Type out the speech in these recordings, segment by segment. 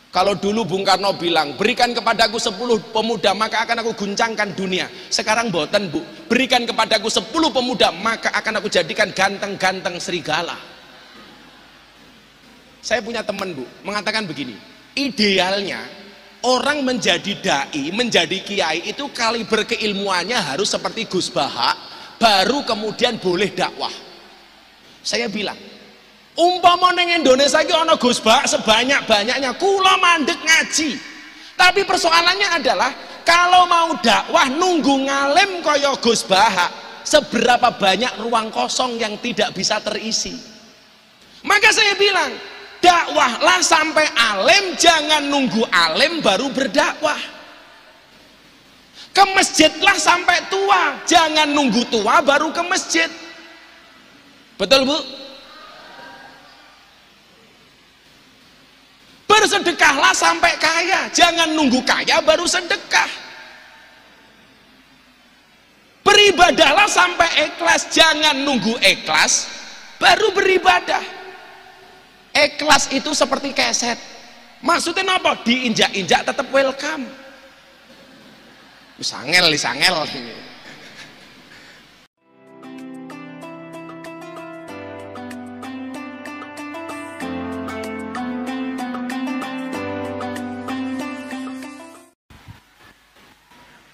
Kalau dulu Bung Karno bilang, berikan kepadaku 10 pemuda maka akan aku guncangkan dunia. Sekarang boten Bu, berikan kepadaku 10 pemuda maka akan aku jadikan ganteng-ganteng serigala. Saya punya teman Bu, mengatakan begini, idealnya orang menjadi dai, menjadi kiai itu kaliber keilmuannya harus seperti Gus Baha, baru kemudian boleh dakwah. Saya bilang, umpama neng Indonesia iki ana Gus Baha sebanyak-banyaknya, kula mandek ngaji. Tapi persoalannya adalah kalau mau dakwah nunggu ngalim kaya Gus Baha, seberapa banyak ruang kosong yang tidak bisa terisi. Maka saya bilang, dakwahlah sampai alim, jangan nunggu alim baru berdakwah. Ke masjidlah sampai tua, jangan nunggu tua baru ke masjid. Betul Bu? Bersedekahlah sampai kaya, jangan nunggu kaya baru sedekah. Beribadahlah sampai ikhlas, jangan nunggu ikhlas baru beribadah. Ikhlas itu seperti keset, maksudnya apa? Diinjak-injak tetap welcome. Sangel.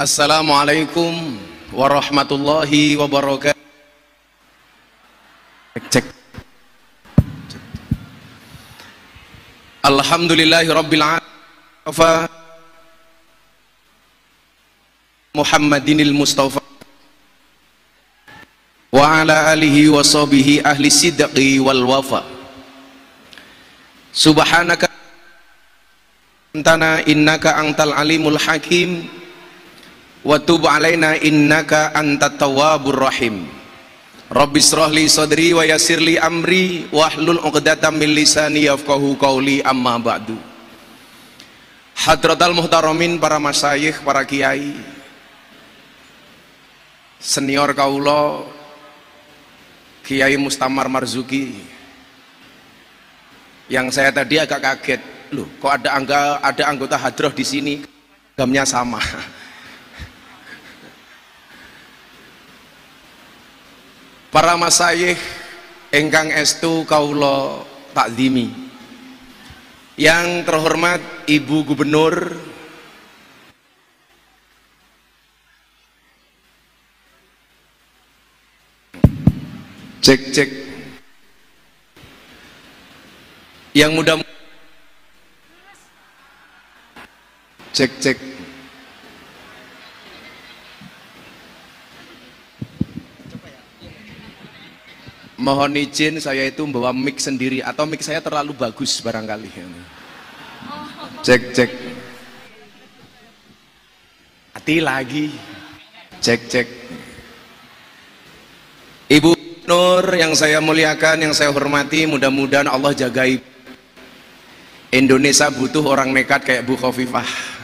Assalamualaikum warahmatullahi wabarakatuh. Cek. Alhamdulillahi rabbil alamin. Muhammadinil Mustafa wa ala alihi wa sahbihi ahli sidqi wal wafa. Subhanaka antana innaka antal alimul hakim wa tub alaina innaka antat tawwabur rahim. Rabbis shrahli sadri wa yassirli amri wahlul 'uqdatam min lisani yafqahu qawli, amma ba'du. Hadratal muhtaramin, para masyayikh, para kiai, senior kaula Kiai Mustamar Marzuki, yang saya tadi agak kaget, loh kok ada anggota hadroh di sini, gamnya sama. Para masyayikh ingkang estu kaula takzimi, yang terhormat Ibu Gubernur cek yang mudah cek mohon izin saya itu membawa mic sendiri, atau mic saya terlalu bagus barangkali. Cek hati lagi. Cek Ibu Nur yang saya muliakan, yang saya hormati, mudah-mudahan Allah jagai. Indonesia butuh orang nekat kayak Bu Khofifah.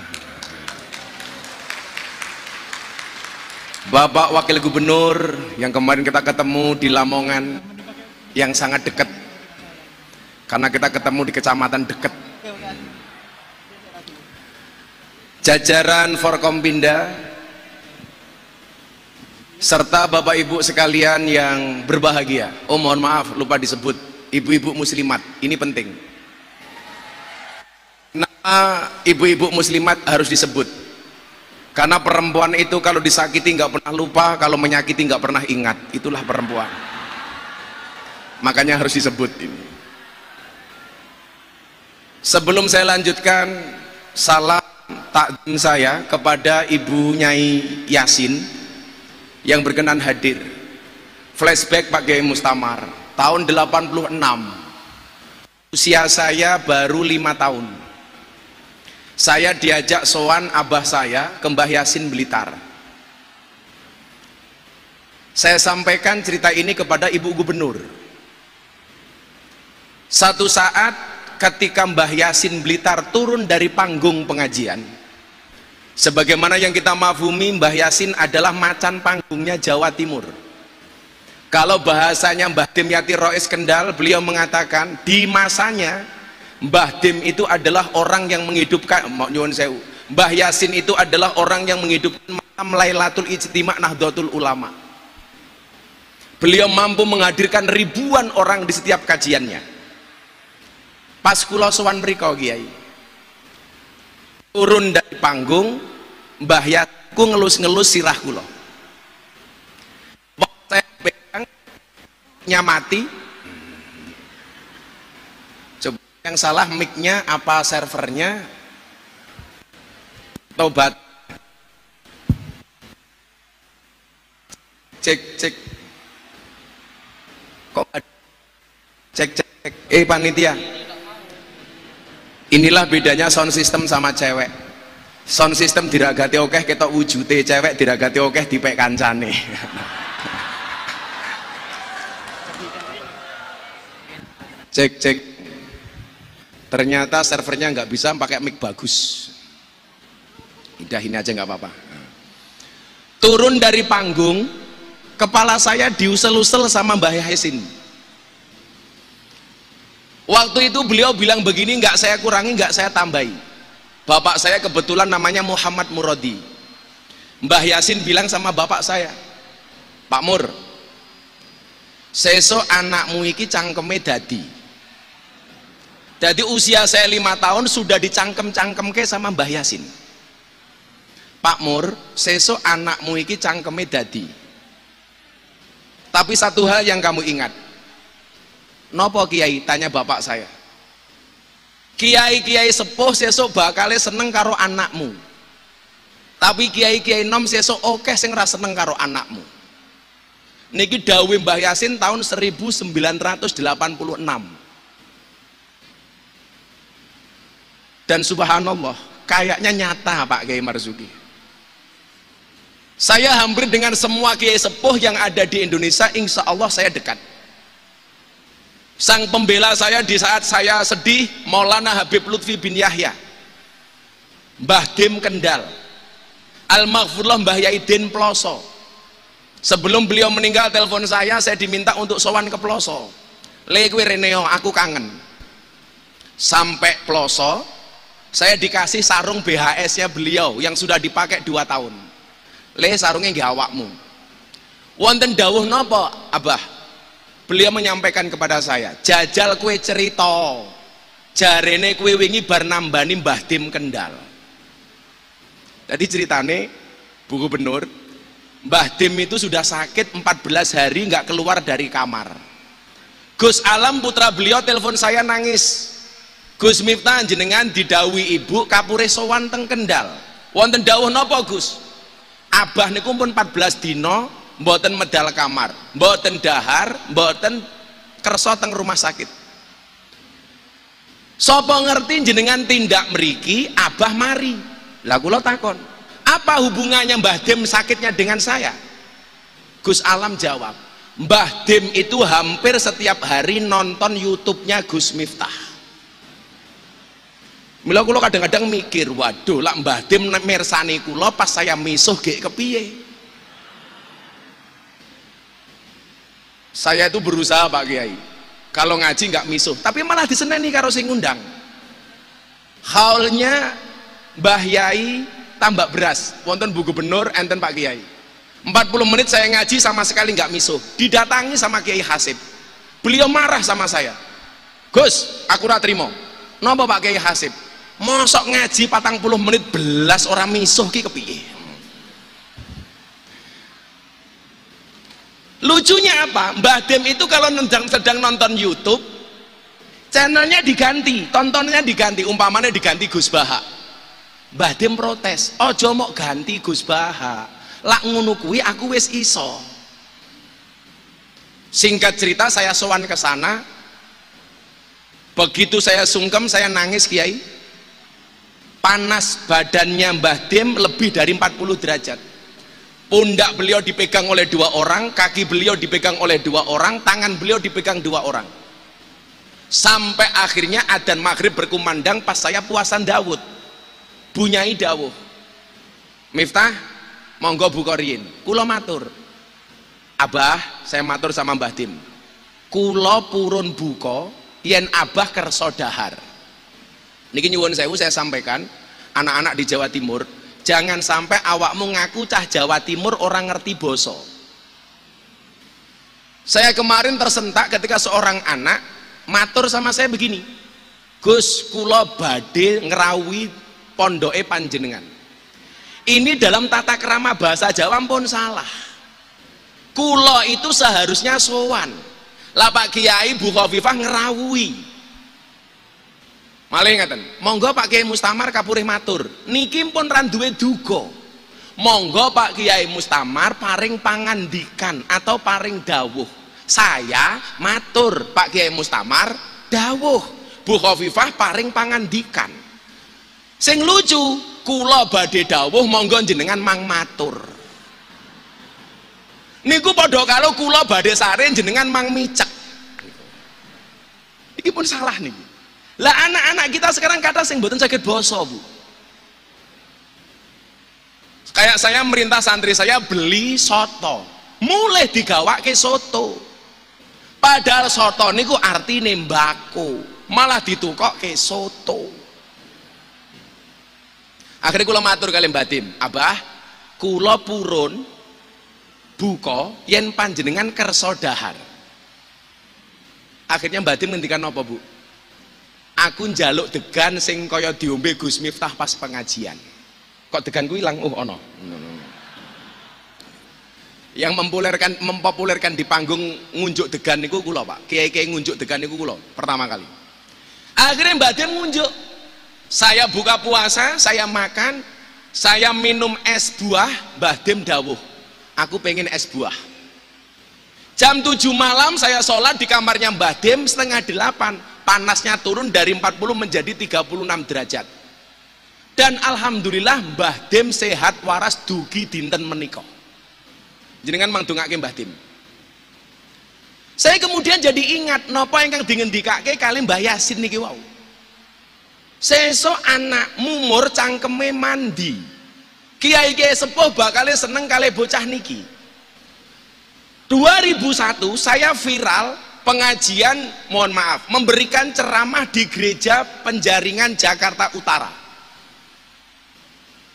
Bapak Wakil Gubernur yang kemarin kita ketemu di Lamongan, yang sangat dekat, karena kita ketemu di kecamatan dekat. Jajaran Forkompinda serta Bapak Ibu sekalian yang berbahagia. Oh mohon maaf, lupa disebut, ibu-ibu muslimat, ini penting. Nama ibu-ibu muslimat harus disebut, karena perempuan itu kalau disakiti nggak pernah lupa, kalau menyakiti nggak pernah ingat. Itulah perempuan, makanya harus disebut ini. Sebelum saya lanjutkan, salam takdim saya kepada Ibu Nyai Yasin yang berkenan hadir. Flashback Pak Kiai Mustamar, tahun 86, usia saya baru 5 tahun. Saya diajak sowan abah saya ke Mbah Yasin Blitar. Saya sampaikan cerita ini kepada Ibu Gubernur. Satu saat ketika Mbah Yasin Blitar turun dari panggung pengajian, sebagaimana yang kita mafhumi, Mbah Yasin adalah macan panggungnya Jawa Timur. Kalau bahasanya Mbah Dimyati Rois Kendal, beliau mengatakan di masanya Mbah Dim itu adalah orang yang menghidupkan, nyuwun sewu, Mbah Yasin itu adalah orang yang menghidupkan malam Lailatul Ijtima' Nahdlatul Ulama. Beliau mampu menghadirkan ribuan orang di setiap kajiannya. Pas kula sowan mriko Kiai, turun dari panggung, Mbah Yasin ngelus-ngelus sirah kula. Saya pegang nyamati. Coba yang salah mic-nya apa servernya? Tobat. Cek. Kok cek panitia. Inilah bedanya sound system sama cewek. Sound system diragati okeh ketok wujute, cewek diragati okeh dipek kancane. Cek. Ternyata servernya nggak bisa pakai mic bagus. Udah ini aja nggak apa-apa. Turun dari panggung, kepala saya diusel-usel sama Mbah Yasin. Waktu itu beliau bilang begini, nggak saya kurangi, nggak saya tambahi. Bapak saya kebetulan namanya Muhammad Muradi. Mbah Yasin bilang sama bapak saya, Pak Mur, sesuk anakmu iki cangkeme dadi. Jadi usia saya 5 tahun sudah dicangkem-cangkemke sama Mbah Yasin. Pak Mur, sesuk anakmu iki cangkeme dadi. Tapi satu hal yang kamu ingat. Nopo Kiai? Tanya bapak saya. Kiai-kiai sepuh sesuk bakale seneng karo anakmu. Tapi kiai-kiai nom sesuk okeh sing ra seneng karo anakmu. Niki dawuh Mbah Yasin tahun 1986. Dan subhanallah, kayaknya nyata Pak Kiai Marzuki. Saya hampir dengan semua kiai sepuh yang ada di Indonesia, insya Allah saya dekat. Sang pembela saya di saat saya sedih, Maulana Habib Lutfi bin Yahya, Mbah Dim Kendal, Al-Maghfurullah Mbah Yaidin Ploso. Sebelum beliau meninggal telepon saya diminta untuk sowan ke Ploso. Le kowe Reneo, aku kangen. Sampai Ploso, saya dikasih sarung BHS-nya beliau yang sudah dipakai 2 tahun. Le sarungnya nggih awakmu. Wonten dawuh napa, Abah? Beliau menyampaikan kepada saya, jajal kue cerita. Jarene kue wingi bar nambani Mbah Dim Kendal. Tadi ceritane Bu Gubernur, Mbah Dim itu sudah sakit 14 hari nggak keluar dari kamar. Gus Alam putra beliau telepon saya nangis. Gus Miftah jenengan didhawuhi ibu kapure sowan teng Kendal. Wonten dawuh napa Gus? Abah niku pun 14 dino mboten medal kamar, mboten dahar, mboten kersa teng rumah sakit. Sapa ngerti jenengan tindak mriki, Abah mari. Lah kula takon, apa hubungannya Mbah Dim sakitnya dengan saya? Gus Alam jawab, Mbah Dim itu hampir setiap hari nonton YouTube-nya Gus Miftah. Mila kula kadang-kadang mikir, waduh lak Mbah Dim mirsani kula pas saya misuh gek kepiye? Saya itu berusaha Pak Kiai, kalau ngaji nggak misuh, tapi malah diseneni karo sing ngundang. Haulnya Mbah Yai tambak beras, wonten Bu Gubernur, enten Pak Kiai. 40 menit saya ngaji sama sekali nggak misuh. Didatangi sama Kiai Hasib, beliau marah sama saya. Gus, aku ora trimo. Napa Pak Kiai Hasib? Mosok ngaji 40 menit belas orang misuh ki kepiye? Lucunya apa? Mbah Dim itu kalau sedang nonton YouTube, channelnya diganti, tontonnya diganti, umpamanya diganti Gus Baha. Mbah Dim protes, ojo mok ganti Gus Baha, lak ngono kuwi aku wis iso. Singkat cerita, saya sowan ke sana. Begitu saya sungkem, saya nangis Kiai. Panas badannya Mbah Dim lebih dari 40 derajat. Pundak beliau dipegang oleh 2 orang, kaki beliau dipegang oleh 2 orang, tangan beliau dipegang 2 orang. Sampai akhirnya adzan maghrib berkumandang pas saya puasan Dawud. Bunyai dawuh, Miftah, monggo buka riyin. Kula matur, Abah, saya matur sama Mbah Dim, kula purun buka yen Abah kersa dahar. Niki nyuwun sewu saya sampaikan, anak-anak di Jawa Timur, jangan sampai awakmu ngaku cah Jawa Timur orang ngerti boso. Saya kemarin tersentak ketika seorang anak matur sama saya begini, Gus, kula badhe ngrawuhi pondoke panjenengan. Ini dalam tata krama bahasa Jawa pun salah. Kula itu seharusnya sowan. Lah Pak Kiai Bu Khofifah ngerawuhi. Malih ngaten, monggo Pak Kiai Mustamar kapurih matur. Niki pun ra duwe duga. Monggo Pak Kiai Mustamar paring pangandikan atau paring dawuh. Saya matur, Pak Kiai Mustamar dawuh. Bu Khofifah paring pangandikan. Sing lucu, kula badhe dawuh monggo jenengan mang matur. Niku padha karo kula badhe sare jenengan mang micek. Iki pun salah nih. Lah anak-anak kita sekarang kata sing mboten saged basa, Bu. Kayak saya merintah santri saya beli soto, mulai digawake soto. Padahal soto niku artine mbako, malah ditukokke soto. Akhirnya kula matur kali Mbak Tim, Abah, kula purun buka yen panjenengan kersa dahar. Akhirnya Mbak Tim ngendikan apa, Bu? Aku njaluk degan sing kaya diombe Gus Miftah pas pengajian. Kok degan ku ilang? Oh ono. Yang mempopulerkan di panggung ngunjuk degan niku kula, Pak. Kiai-kiai ngunjuk degan niku kula pertama kali. Akhirnya Mbak Tim ngunjuk. Saya buka puasa, saya makan, saya minum es buah, Mbah Dim dawuh, aku pengen es buah. Jam 7 malam saya sholat di kamarnya Mbah Dim, 7:30, panasnya turun dari 40 menjadi 36 derajat. Dan alhamdulillah Mbah Dim sehat waras dugi dinten menika. Jenengan mangdongake Mbah Dim. Saya kemudian jadi ingat napa ingkang dingendikake kali Mbah Yasin niki wau. Sesuk anak mumur cangkeme mandi. Kiai-kiai sepuh bakal seneng kali bocah niki. 2001 saya viral pengajian, mohon maaf, memberikan ceramah di gereja Penjaringan Jakarta Utara.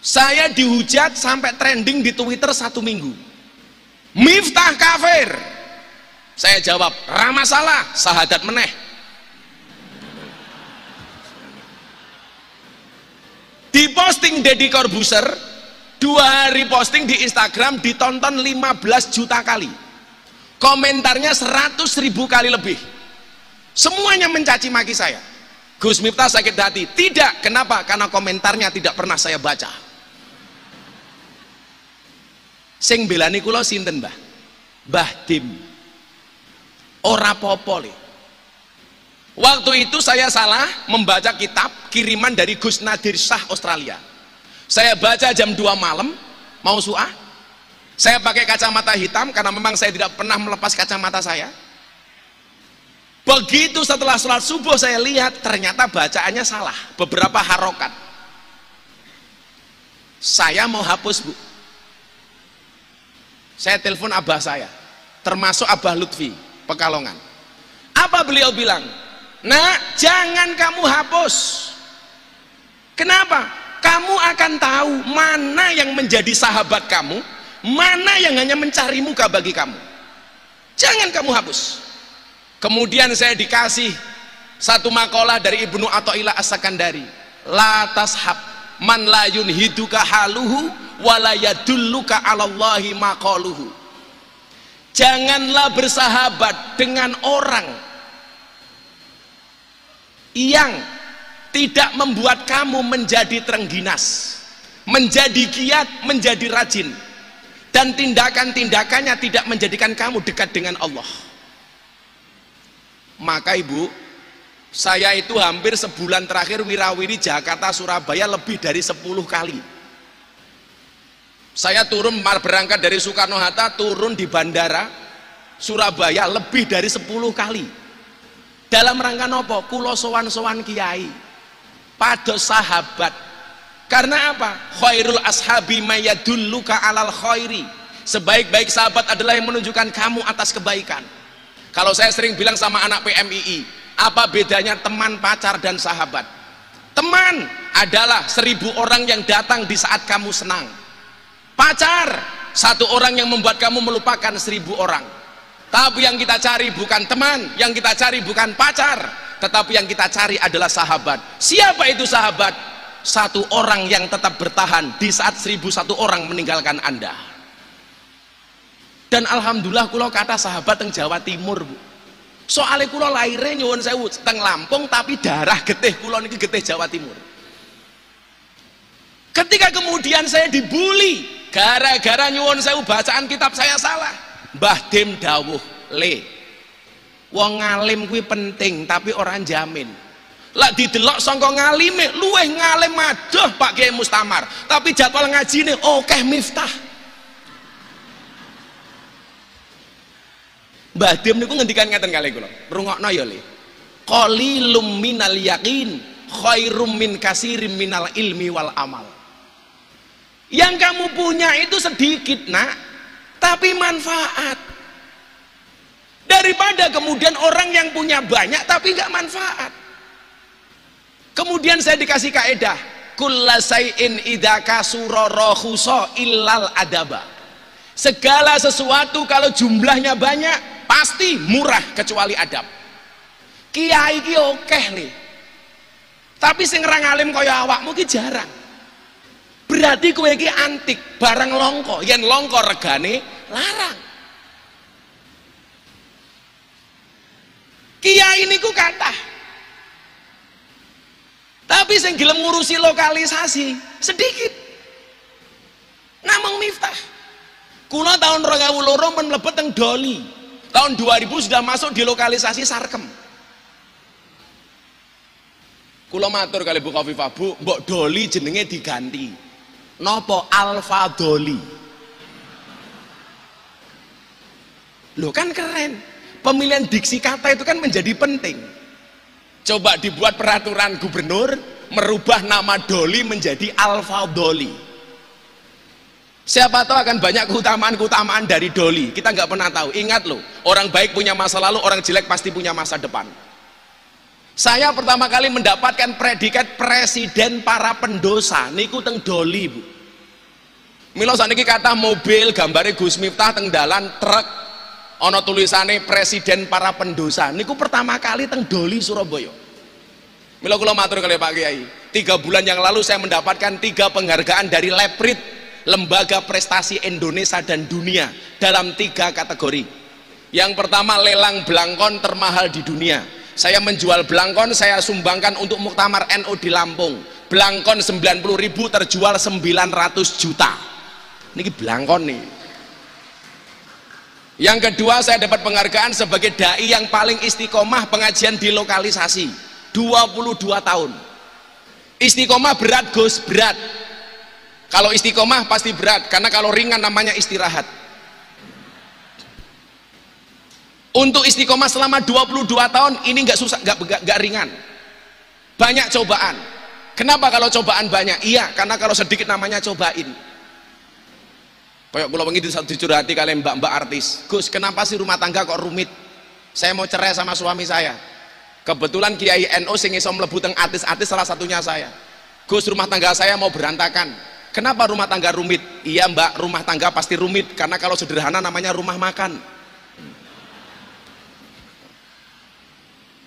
Saya dihujat sampai trending di Twitter 1 minggu. Miftah kafir. Saya jawab, ra masalah, sahadat meneh. Di posting Deddy Corbuzier, 2 hari posting di Instagram ditonton 15 juta kali. Komentarnya 100.000 kali lebih. Semuanya mencaci maki saya. Gus Miftah sakit hati. Tidak, kenapa? Karena komentarnya tidak pernah saya baca. Sing belani kula sinten, Mbah? Mbah Dim. Ora apa-apa. Waktu itu saya salah membaca kitab kiriman dari Gus Nadir Shah Australia. Saya baca jam 2 malam, mau suah. Saya pakai kacamata hitam karena memang saya tidak pernah melepas kacamata saya. Begitu setelah sholat subuh saya lihat ternyata bacaannya salah, beberapa harokat. Saya mau hapus, Bu. Saya telepon abah saya, termasuk Abah Lutfi Pekalongan. Apa beliau bilang? Nak, jangan kamu hapus. Kenapa? Kamu akan tahu mana yang menjadi sahabat kamu, mana yang hanya mencari muka bagi kamu. Jangan kamu hapus. Kemudian saya dikasih satu makalah dari Ibnu Athaillah As-Sakandari. La tashab man la yunhiduka haluhu wa la yadulluka 'alallahi maqaluhu. Janganlah bersahabat dengan orang yang tidak membuat kamu menjadi terengginas, menjadi giat, menjadi rajin, dan tindakan-tindakannya tidak menjadikan kamu dekat dengan Allah. Maka Ibu, saya itu hampir sebulan terakhir wirawiri Jakarta Surabaya lebih dari 10 kali. Saya turun berangkat dari Soekarno-Hatta, turun di bandara Surabaya lebih dari 10 kali. Dalam rangka nopo? Kulo sowan-sowan kiai, pados sahabat. Karena apa? Khairul ashabi mayadulluka alal khairi. Sebaik-baik sahabat adalah yang menunjukkan kamu atas kebaikan. Kalau saya sering bilang sama anak PMII, apa bedanya teman, pacar, dan sahabat? Teman adalah 1000 orang yang datang di saat kamu senang. Pacar 1 orang yang membuat kamu melupakan 1000 orang. Tapi yang kita cari bukan teman, yang kita cari bukan pacar, tetapi yang kita cari adalah sahabat. Siapa itu sahabat? 1 orang yang tetap bertahan di saat 1001 orang meninggalkan Anda. Dan alhamdulillah kula kata sahabat teng Jawa Timur, Bu. Soalnya kula lahirnya nyuwun sewu teng Lampung, tapi darah getih kula niki getih Jawa Timur. Ketika kemudian saya dibully gara-gara nyuwun sewu bacaan kitab saya salah, Mbah Dim dawuh, "Le, wong ngalim kuwi penting tapi orang jamin." Lah didelok sangka ngalime, luweh ngalim adoh Pak Kiai Mustamar, tapi jadwal ngajine akeh Miftah. Mbah Dim niku ngendikan ngeten kali kula, rungokno ya Le. Qalilum minal yaqin khairum min kasirim minal ilmi wal amal. Yang kamu punya itu sedikit, Nak, tapi manfaat. Daripada kemudian orang yang punya banyak tapi nggak manfaat. Kemudian saya dikasih kaedah, kullasai'in idza kasura rakhusa illal adaba. Segala sesuatu kalau jumlahnya banyak pasti murah kecuali adab. Kiai ki akeh nih, tapi sing ora ngalim kaya awakmu ki jarang. Berarti kowe iki antik, barang longko, yen longko regane larang. Kiai niku kathah, tapi sing gelem ngurusi lokalisasi sedikit. Namung Miftah. Kula tahun 2002 men mlebet teng Doli. Tahun 2000 sudah masuk di lokalisasi Sarkem. Kula matur kali Bu Khofifah, Bu, mbok Doli jenenge diganti. Nopo Alfa Doli. Loh kan keren. Pemilihan diksi kata itu kan menjadi penting. Coba dibuat peraturan gubernur merubah nama Doli menjadi Alfa Doli. Siapa tahu akan banyak keutamaan-keutamaan dari Doli. Kita nggak pernah tahu. Ingat loh, orang baik punya masa lalu, orang jelek pasti punya masa depan. Saya pertama kali mendapatkan predikat presiden para pendosa niku teng Doli, Bu. Mila saniki kata mobil gambare Gus Miftah teng dalan truk ana tulisane presiden para pendosa niku pertama kali teng Doli Surabaya. Mila kula matur kali Pak Kiai, 3 bulan yang lalu saya mendapatkan 3 penghargaan dari Leprit, Lembaga Prestasi Indonesia dan Dunia, dalam 3 kategori. Yang pertama lelang belangkon termahal di dunia. Saya menjual belangkon, saya sumbangkan untuk Muktamar NU di Lampung. Belangkon 90.000 terjual 900 juta. Niki belangkon nih. Yang kedua saya dapat penghargaan sebagai dai yang paling istiqomah pengajian di lokalisasi. 22 tahun. Istiqomah berat Gus, berat. Kalau istiqomah pasti berat, karena kalau ringan namanya istirahat. Untuk istiqomah selama 22 tahun ini nggak susah, nggak ringan. Banyak cobaan. Kenapa kalau cobaan banyak? Iya, karena kalau sedikit namanya cobain. Kayak kula wingi dicurhati kalian mbak-mbak artis. Gus, kenapa sih rumah tangga kok rumit? Saya mau cerai sama suami saya. Kebetulan Kiai NU sing iso mlebu teng artis-artis salah satunya saya. Gus, rumah tangga saya mau berantakan. Kenapa rumah tangga rumit? Iya Mbak, rumah tangga pasti rumit karena kalau sederhana namanya rumah makan.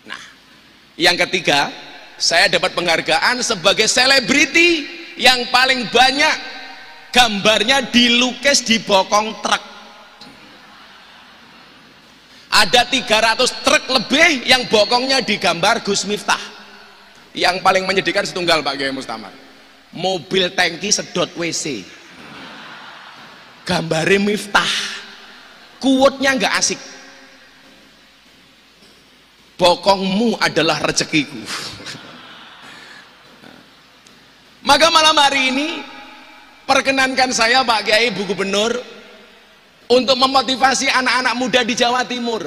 Nah, yang ketiga, saya dapat penghargaan sebagai selebriti yang paling banyak gambarnya dilukis di bokong truk. Ada 300 truk lebih yang bokongnya digambar Gus Miftah. Yang paling menyedihkan setunggal Pak Kiai Mustamar, mobil tangki sedot WC gambare Miftah, kuotnya nggak asik. Bokongmu adalah rezekiku. Maka malam hari ini perkenankan saya Pak Kiai Bu Gubernur untuk memotivasi anak-anak muda di Jawa Timur.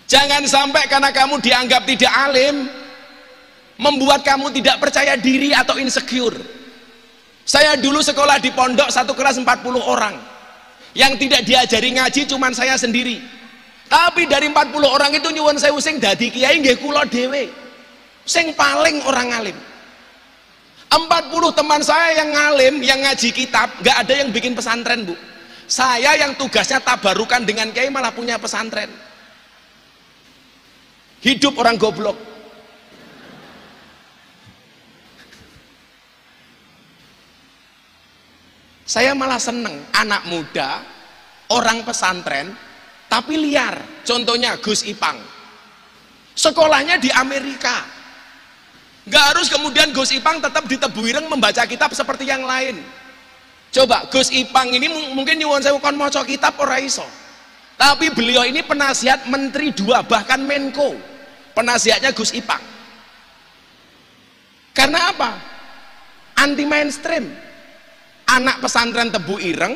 Jangan sampai karena kamu dianggap tidak alim membuat kamu tidak percaya diri atau insecure. Saya dulu sekolah di pondok 1 kelas 40 orang. Yang tidak diajari ngaji cuman saya sendiri. Tapi dari 40 orang itu nyuwun sewu sing dadi kiai nggih kula dhewe. Sing paling orang ngalim. 40 teman saya yang ngalim, yang ngaji kitab, nggak ada yang bikin pesantren, Bu. Saya yang tugasnya tabarukan dengan kiai malah punya pesantren. Hidup orang goblok. Saya malah seneng anak muda, orang pesantren, tapi liar. Contohnya Gus Ipang. Sekolahnya di Amerika. Nggak harus kemudian Gus Ipang tetap di Tebuireng membaca kitab seperti yang lain. Coba Gus Ipang ini mungkin nyuwun sewu kon maca kitab ora iso. Tapi beliau ini penasihat menteri 2, bahkan Menko. Penasihatnya Gus Ipang. Karena apa? Anti mainstream. Anak pesantren Tebu Ireng,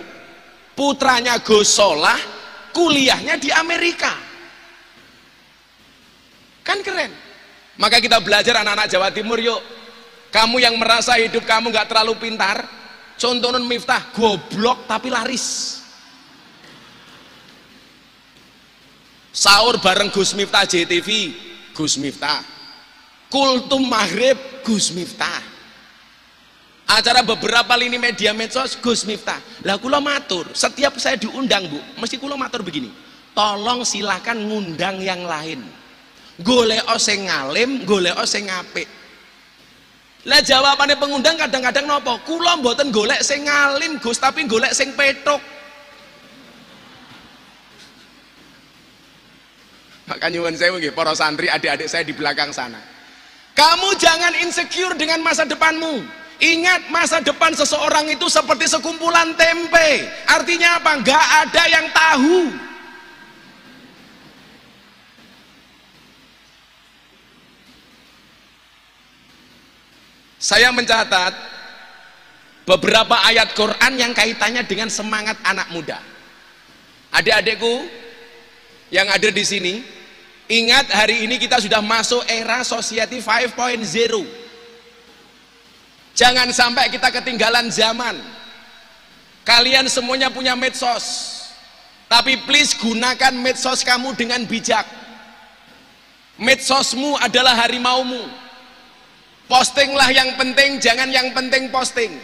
putranya Gus Solah, kuliahnya di Amerika. Kan keren. Maka kita belajar anak-anak Jawa Timur, yuk. Kamu yang merasa hidup kamu gak terlalu pintar, contoh Nun Miftah, goblok tapi laris. Sahur bareng Gus Miftah JTV, Gus Miftah. Kultum maghrib, Gus Miftah. Acara beberapa lini media medsos, Gus Miftah. Lah kula matur, setiap saya diundang, Bu, mesti kula matur begini, tolong silakan ngundang yang lain. Golek sing ngalim, golek sing apik. Lah jawabane pengundang kadang-kadang nopo? Kula mboten golek sing ngalim, Gus, tapi golek sing petuk. Maka nyuwun sewu nggih para santri, adik-adik saya di belakang sana. Kamu jangan insecure dengan masa depanmu. Ingat, masa depan seseorang itu seperti sekumpulan tempe. Artinya apa? Nggak ada yang tahu. Saya mencatat beberapa ayat Quran yang kaitannya dengan semangat anak muda. Adik-adikku yang ada di sini, ingat hari ini kita sudah masuk era Society 5.0. Jangan sampai kita ketinggalan zaman. Kalian semuanya punya medsos, tapi please gunakan medsos kamu dengan bijak. Medsosmu adalah harimaumu. Postinglah yang penting, jangan yang penting posting.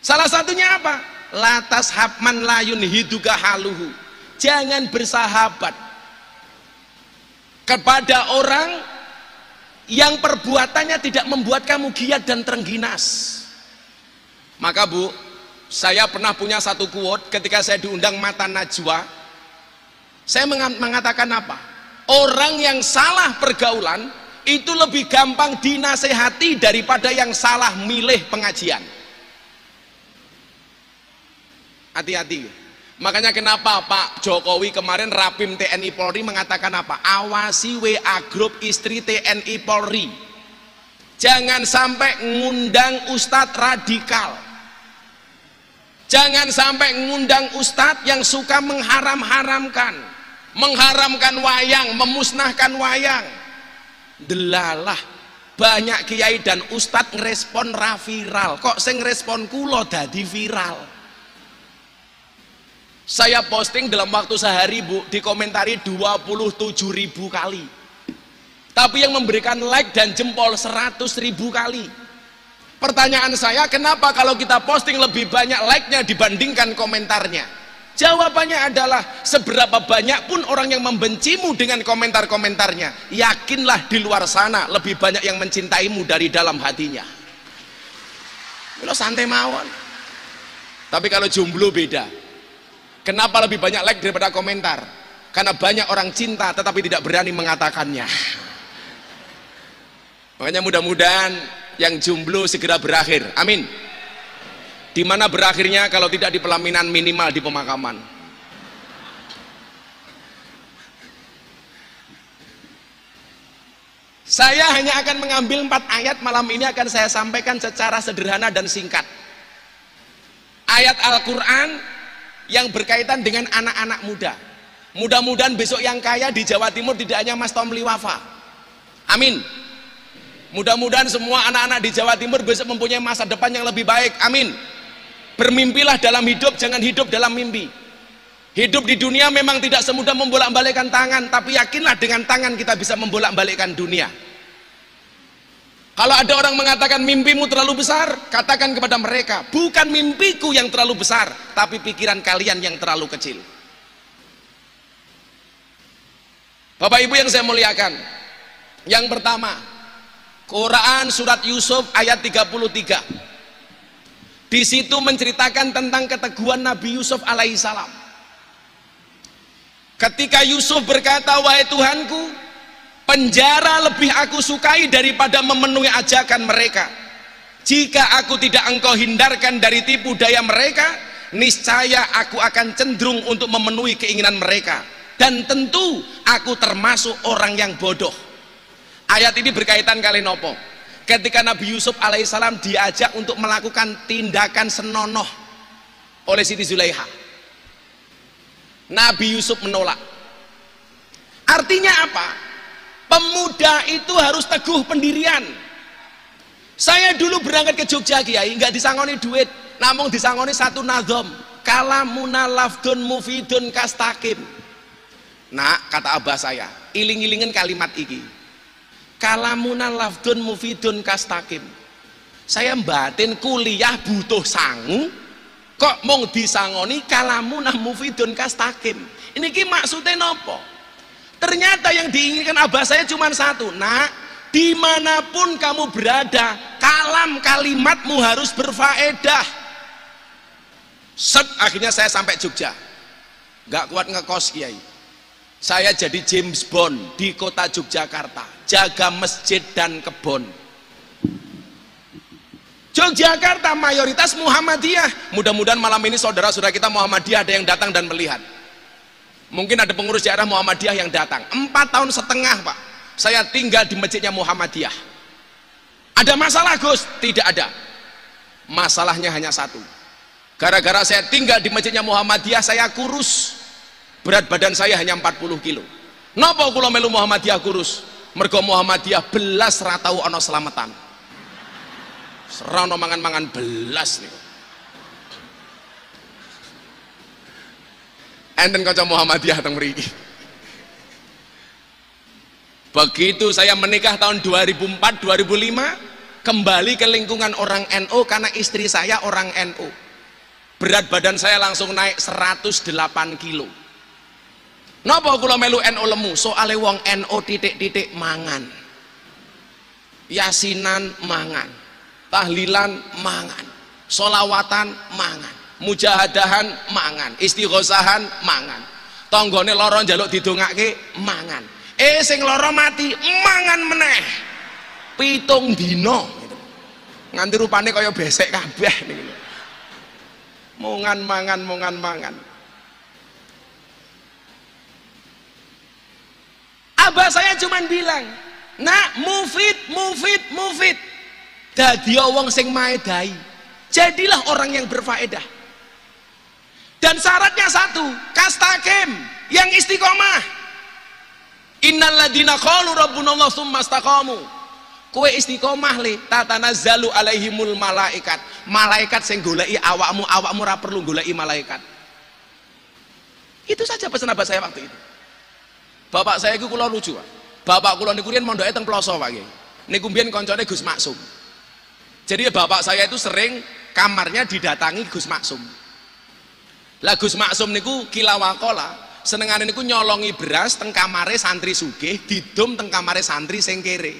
Salah satunya apa? Latas habman layun hiduka haluhu. Jangan bersahabat kepada orang yang perbuatannya tidak membuat kamu giat dan terengginas. Maka Bu, saya pernah punya satu quote ketika saya diundang Mata Najwa. Saya mengatakan apa? Orang yang salah pergaulan itu lebih gampang dinasehati daripada yang salah milih pengajian. Hati-hati. Makanya kenapa Pak Jokowi kemarin Rapim TNI Polri mengatakan apa? Awasi WA grup istri TNI Polri. Jangan sampai ngundang ustadz radikal. Jangan sampai ngundang ustadz yang suka mengharamkan wayang, memusnahkan wayang. Delalah banyak kiai dan ustadz ngerespon viral. Kok sing ngerespon kulo dadi viral. Saya posting dalam waktu sehari, Bu, dikomentari 27.000 kali. Tapi yang memberikan like dan jempol 100.000 kali. Pertanyaan saya, kenapa kalau kita posting lebih banyak like-nya dibandingkan komentarnya? Jawabannya adalah, seberapa banyak pun orang yang membencimu dengan komentar-komentarnya, yakinlah di luar sana lebih banyak yang mencintaimu dari dalam hatinya. Lo santai mawon. Tapi kalau jomblo beda. Kenapa lebih banyak like daripada komentar? Karena banyak orang cinta tetapi tidak berani mengatakannya. Makanya mudah-mudahan yang jomblo segera berakhir. Amin. Di mana berakhirnya kalau tidak di pelaminan, minimal di pemakaman. Saya hanya akan mengambil 4 ayat malam ini, akan saya sampaikan secara sederhana dan singkat. Ayat Al-Quran yang berkaitan dengan anak-anak muda. Mudah-mudahan besok yang kaya di Jawa Timur tidak hanya Mas Tomli Wafa. Amin. Mudah-mudahan semua anak-anak di Jawa Timur besok mempunyai masa depan yang lebih baik. Amin. Bermimpilah dalam hidup, jangan hidup dalam mimpi. Hidup di dunia memang tidak semudah membolak-balikkan tangan, tapi yakinlah dengan tangan kita bisa membolak-balikkan dunia. Kalau ada orang mengatakan mimpimu terlalu besar, katakan kepada mereka, bukan mimpiku yang terlalu besar, tapi pikiran kalian yang terlalu kecil. Bapak Ibu yang saya muliakan, yang pertama, Quran surat Yusuf ayat 33. Di situ menceritakan tentang keteguhan Nabi Yusuf alaihissalam. Ketika Yusuf berkata, wahai Tuhanku, penjara lebih aku sukai daripada memenuhi ajakan mereka. Jika aku tidak engkau hindarkan dari tipu daya mereka, niscaya aku akan cenderung untuk memenuhi keinginan mereka. Dan tentu aku termasuk orang yang bodoh. Ayat ini berkaitan kali nopo. Ketika Nabi Yusuf alaihissalam diajak untuk melakukan tindakan senonoh oleh Siti Zulaikha, Nabi Yusuf menolak. Artinya apa? Pemuda itu harus teguh pendirian. Saya dulu berangkat ke Jogja, Kiai, nggak disangoni duit, namun disangoni satu nazom, kalamuna lafdun mufidun kastakim. Nah, kata abah saya, iling-ilingen kalimat iki, kalamuna lafdun mufidun kastakim. Saya batin kuliah butuh sangu, kok mau disangoni kalamuna mufidun kastakim. Ini ki maksudnya nopo? Ternyata yang diinginkan abah saya cuma satu. Nak, dimanapun kamu berada, kalam kalimatmu harus berfaedah. Set, akhirnya saya sampai Jogja, gak kuat ngekos, Kiai. Saya jadi James Bond di kota Yogyakarta, jaga masjid dan kebon. Yogyakarta mayoritas Muhammadiyah. Mudah-mudahan malam ini saudara-saudara kita Muhammadiyah ada yang datang dan melihat. Mungkin ada pengurus daerah Muhammadiyah yang datang. 4 tahun setengah, Pak, saya tinggal di masjidnya Muhammadiyah. Ada masalah, Gus? Tidak ada. Masalahnya hanya satu. Gara-gara saya tinggal di masjidnya Muhammadiyah, saya kurus. Berat badan saya hanya 40 kilo. Napa kula melu Muhammadiyah kurus? Mergo Muhammadiyah belas ratau ana selametan. Serana mangan-mangan belas nih. Enten kanca Muhammadiyah teng mriki. Begitu saya menikah tahun 2004 2005, kembali ke lingkungan orang NU karena istri saya orang NU. Berat badan saya langsung naik 108 kilo. Napa kula melu NU lemu? Soale wong NU titik-titik mangan. Yasinan mangan. Tahlilan mangan, solawatan mangan, mujahadahan mangan, istighosahan mangan, tonggone loro njaluk didongake mangan, sing loro mati mangan meneh 7 dina gitu. Nganti rupane kaya besek kabeh niku. Mongan mangan. Abah saya cuman bilang, nak, mufid. Dadi wong sing maedai, jadilah orang yang berfaedah. Dan syaratnya satu, kastakim, yang istiqomah. Innal ladina qalu rabbunallah tsumma istaqamu. Kowe istiqomah le, tatanazzalu alaihimul malaikat. Malaikat sing goleki awakmu ora perlu goleki malaikat. Itu saja pesan abah saya waktu itu. Bapak saya iku kula lucu, Pak. Bapak kula niku riyen mondoke teng Ploso, Pak. Niku mbiyen kancane Gus Maksum. Jadi bapak saya itu sering kamarnya didatangi Gus Maksum. Lah Gus Maksum niku kilawakola, senengane niku nyolongi beras teng kamare santri sugih, didum teng kamare santri sing kere.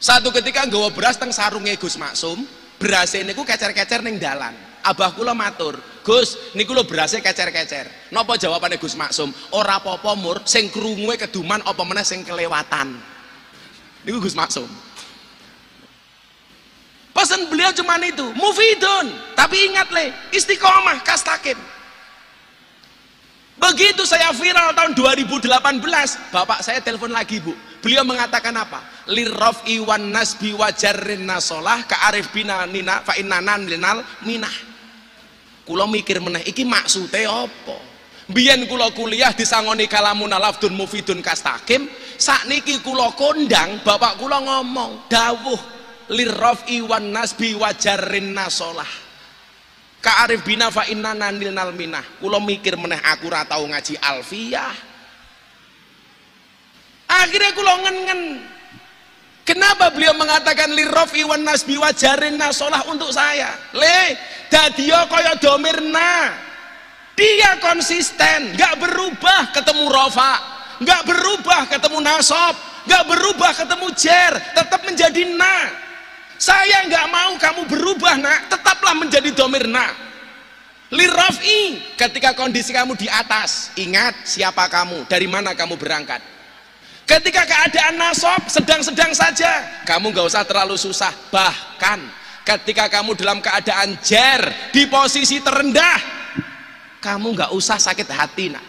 Satu ketika nggawa beras teng sarunge Gus Maksum, berase niku kecer-kecer ning dalan. Abah kula matur, Gus, niku lho berase kecer-kecer. Napa jawabane Gus Maksum? Ora apa-apa mur, sing krungue keduman apa meneh sing kelewatan. Niku Gus Maksum. Pesan beliau cuma itu, mufidun, tapi ingat le, istiqomah, kastakim. Begitu saya viral tahun 2018, bapak saya telepon lagi, Bu. Beliau mengatakan apa? Lirraf'i wan nasbi wajarrin nasolah ka'arif bina nina fa innanan linal minah. Kula mikir meneh iki maksude apa? Biyen kula kuliah disangoni kalamun lafdun mufidun kastakim, sakniki kula kondang, bapak kula ngomong, dawuh lirraf'i wan nasbi wajarrin nasolah. Ka'arif bina fa inna nanil nalminah. Kula mikir meneh aku ora tau ngaji alfiyah. Akhirnya kula ngen-ngen. Kenapa beliau mengatakan lirrafi wan nasbi wajarin nasolah untuk saya? Dadiyo kaya domirna. Dia konsisten, nggak berubah ketemu rofa, nggak berubah ketemu nasob, nggak berubah ketemu jer, tetap menjadi na. Saya nggak mau kamu berubah nak, tetaplah menjadi domir na. Lirrafi, ketika kondisi kamu di atas, ingat siapa kamu, dari mana kamu berangkat. Ketika keadaan nasob sedang-sedang saja, kamu nggak usah terlalu susah. Bahkan ketika kamu dalam keadaan jer di posisi terendah, kamu nggak usah sakit hati nak.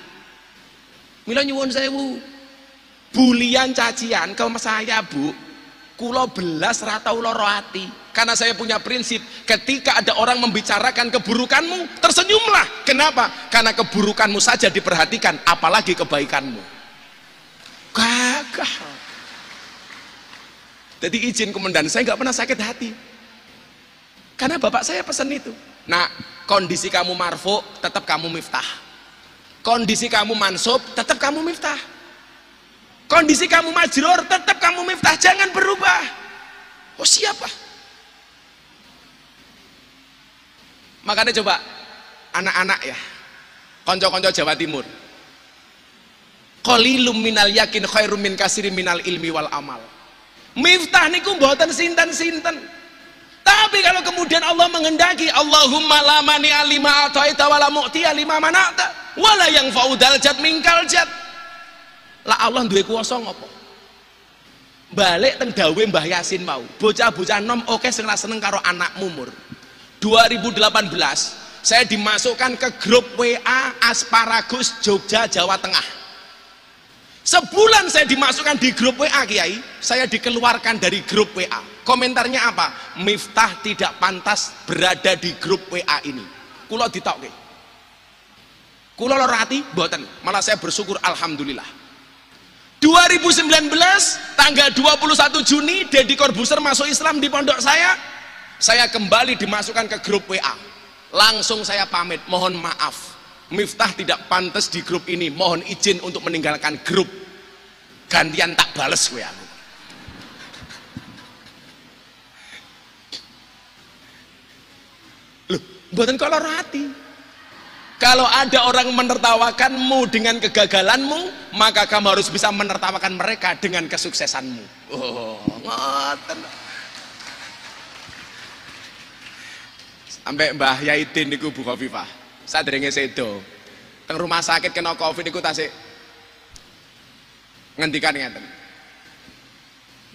Mila nyuwun sewu, bulian cacian ke saya bu, kulo belas ratau loro hati. Karena saya punya prinsip, ketika ada orang membicarakan keburukanmu, tersenyumlah. Kenapa? Karena keburukanmu saja diperhatikan, apalagi kebaikanmu. Gagah. Jadi izin komandan, saya nggak pernah sakit hati. Karena bapak saya pesan itu. Nah, kondisi kamu marfu, tetap kamu miftah. Kondisi kamu mansub, tetap kamu miftah. Kondisi kamu majrur, tetap kamu miftah, jangan berubah. Oh siapa? Makanya coba anak-anak ya, konco-konco Jawa Timur. Qalilum minal yakin khairum min kasirin minal ilmi wal amal. Miftah niku mboten sinten-sinten. Tapi kalau kemudian Allah menghendaki, Allahumma la mani alima ataita wala mu'ti alima mana'ta wala yang faudal jat mingkal jat. Lah Allah duwe kuwasa ngopo? Balik teng dawuhe Mbah Yasin mau, bocah-bocah nom oke sing ra seneng karo anakmu mur. 2018 saya dimasukkan ke grup WA Asparagus Jogja Jawa Tengah. Sebulan saya dimasukkan di grup WA Kiai, saya dikeluarkan dari grup WA. Komentarnya apa? Miftah tidak pantas berada di grup WA ini. Kulo ditokke. Kulo lara ati mboten, malah saya bersyukur alhamdulillah. 2019 tanggal 21 Juni Deddy Corbuzier masuk Islam di pondok saya kembali dimasukkan ke grup WA. Langsung saya pamit, mohon maaf Miftah tidak pantas di grup ini, mohon izin untuk meninggalkan grup, gantian tak bales WA. Loh, mboten kok lara ati. Kalau ada orang menertawakanmu dengan kegagalanmu, maka kamu harus bisa menertawakan mereka dengan kesuksesanmu. Oh, ngoten. Sampai Mbah Yaidin niku Bu Khofifah, sadurunge sedo. Teng rumah sakit kena Covid niku tasik ngendikan ngeten.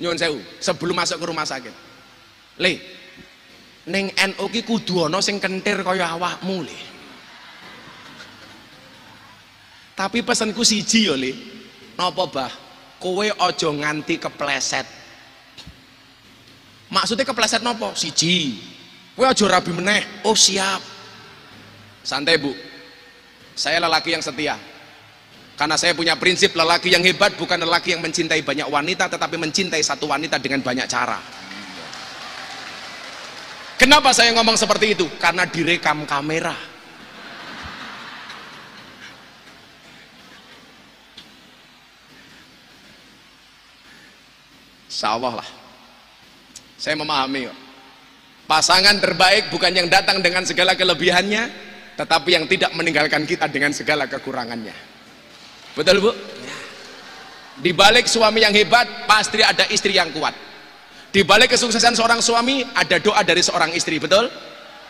Nyuwun sewu, sebelum masuk ke rumah sakit. Le, ning NU ki kudu ana sing kentir kaya awakmu, Le. Tapi pesanku siji ya, Le. Napa, Bah? Kowe aja nganti kepleset. Maksudnya kepleset napa? Siji. Kowe aja rabi meneh. Oh, siap. Santai, Bu. Saya lelaki yang setia. Karena saya punya prinsip lelaki yang hebat bukan lelaki yang mencintai banyak wanita, tetapi mencintai satu wanita dengan banyak cara. Kenapa saya ngomong seperti itu? Karena direkam kamera. Insya Allah lah, saya memahami kok. Pasangan terbaik bukan yang datang dengan segala kelebihannya, tetapi yang tidak meninggalkan kita dengan segala kekurangannya. Betul, Bu? Di balik suami yang hebat pasti ada istri yang kuat. Di balik kesuksesan seorang suami ada doa dari seorang istri. Betul?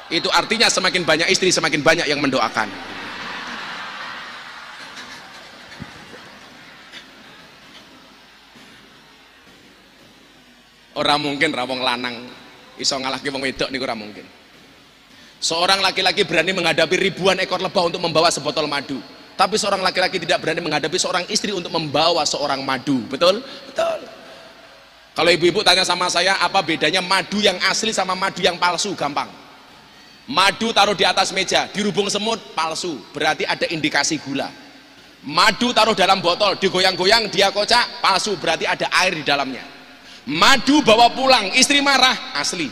Itu artinya semakin banyak istri semakin banyak yang mendoakan. Orang mungkin rawong lanang iso ngalahke wong wedok niku ora mungkin. Seorang laki-laki berani menghadapi ribuan ekor lebah untuk membawa sebotol madu, tapi seorang laki-laki tidak berani menghadapi seorang istri untuk membawa seorang madu. Betul? Betul. Kalau ibu-ibu tanya sama saya apa bedanya madu yang asli sama madu yang palsu, gampang. Madu taruh di atas meja, dirubung semut, palsu, berarti ada indikasi gula. Madu taruh dalam botol, digoyang-goyang, dia kocak, palsu, berarti ada air di dalamnya. Madu bawa pulang, istri marah, asli.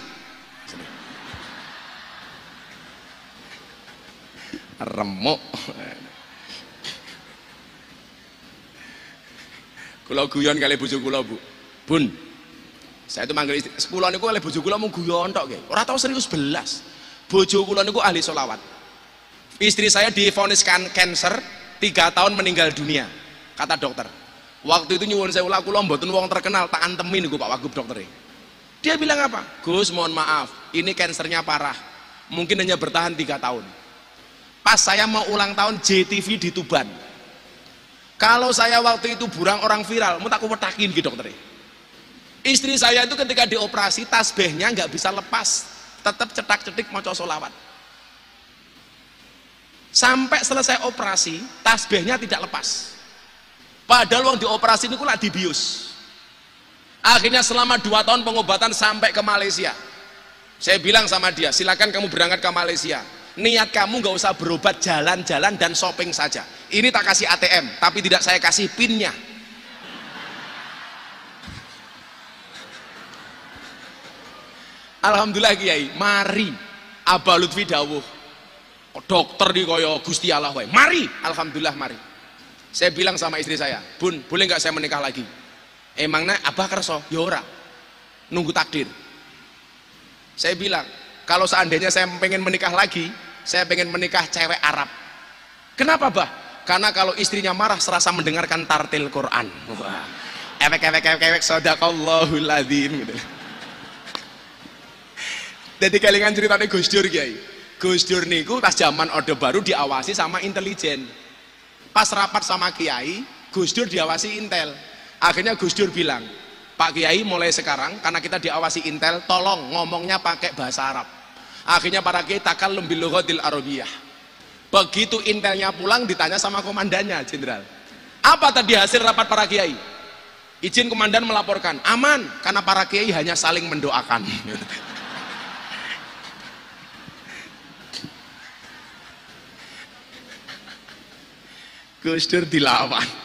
remuk. Kula guyon kali bojo kula, Bu. Bun, saya itu manggil istri, kula niku kali bojo kula mung guyon tok nggih. Ora tau serius belas. Bojo kula niku ahli sholawat. Istri saya divonis kanker, 3 tahun meninggal dunia, kata dokter. Waktu itu nyuwun sewu kula mboten wong terkenal, tak antemin niku Pak Wagub dokter. Dia bilang apa? Gus, mohon maaf, ini kankernya parah. Mungkin hanya bertahan 3 tahun. Pas saya mau ulang tahun JTV di Tuban. Kalau saya waktu itu burang orang viral, mau tak wetakin gitu dokter. Istri saya itu ketika dioperasi tasbihnya nggak bisa lepas, tetap cetak-cetik maca sholawat. Sampai selesai operasi, tasbihnya tidak lepas. Padahal wong dioperasi ini kula dibius. Akhirnya selama 2 tahun pengobatan sampai ke Malaysia. Saya bilang sama dia, silakan kamu berangkat ke Malaysia. Niat kamu nggak usah berobat, jalan-jalan dan shopping saja. Ini tak kasih ATM, tapi tidak saya kasih pinnya. Alhamdulillah Kiai, mari Abah Lutfi dawuh. Dokter di koyo Gusti Allah wae. Mari, alhamdulillah mari. Saya bilang sama istri saya, Bun, boleh nggak saya menikah lagi? Emangnya Abah kerso? Ya ora. Nunggu takdir. Saya bilang, kalau seandainya saya pengen menikah lagi, saya pengen menikah cewek Arab. Kenapa bah? Karena kalau istrinya marah serasa mendengarkan tartil Quran. Ewek sadaqallahul adzim gitu. Jadi kelingan ceritanya Gus Dur Kiai. Gus Dur niku pas zaman Orde Baru diawasi sama intelijen. Pas rapat sama Kiai, Gus Dur diawasi Intel. Akhirnya Gus Dur bilang, Pak Kiai mulai sekarang karena kita diawasi Intel, tolong ngomongnya pakai bahasa Arab. Akhirnya para kiai takallum bil lughatil arabiyyah. Begitu intelnya pulang ditanya sama komandannya, jenderal. Apa tadi hasil rapat para kiai? Izin komandan melaporkan, aman karena para kiai hanya saling mendoakan. Gus Dur dilawan.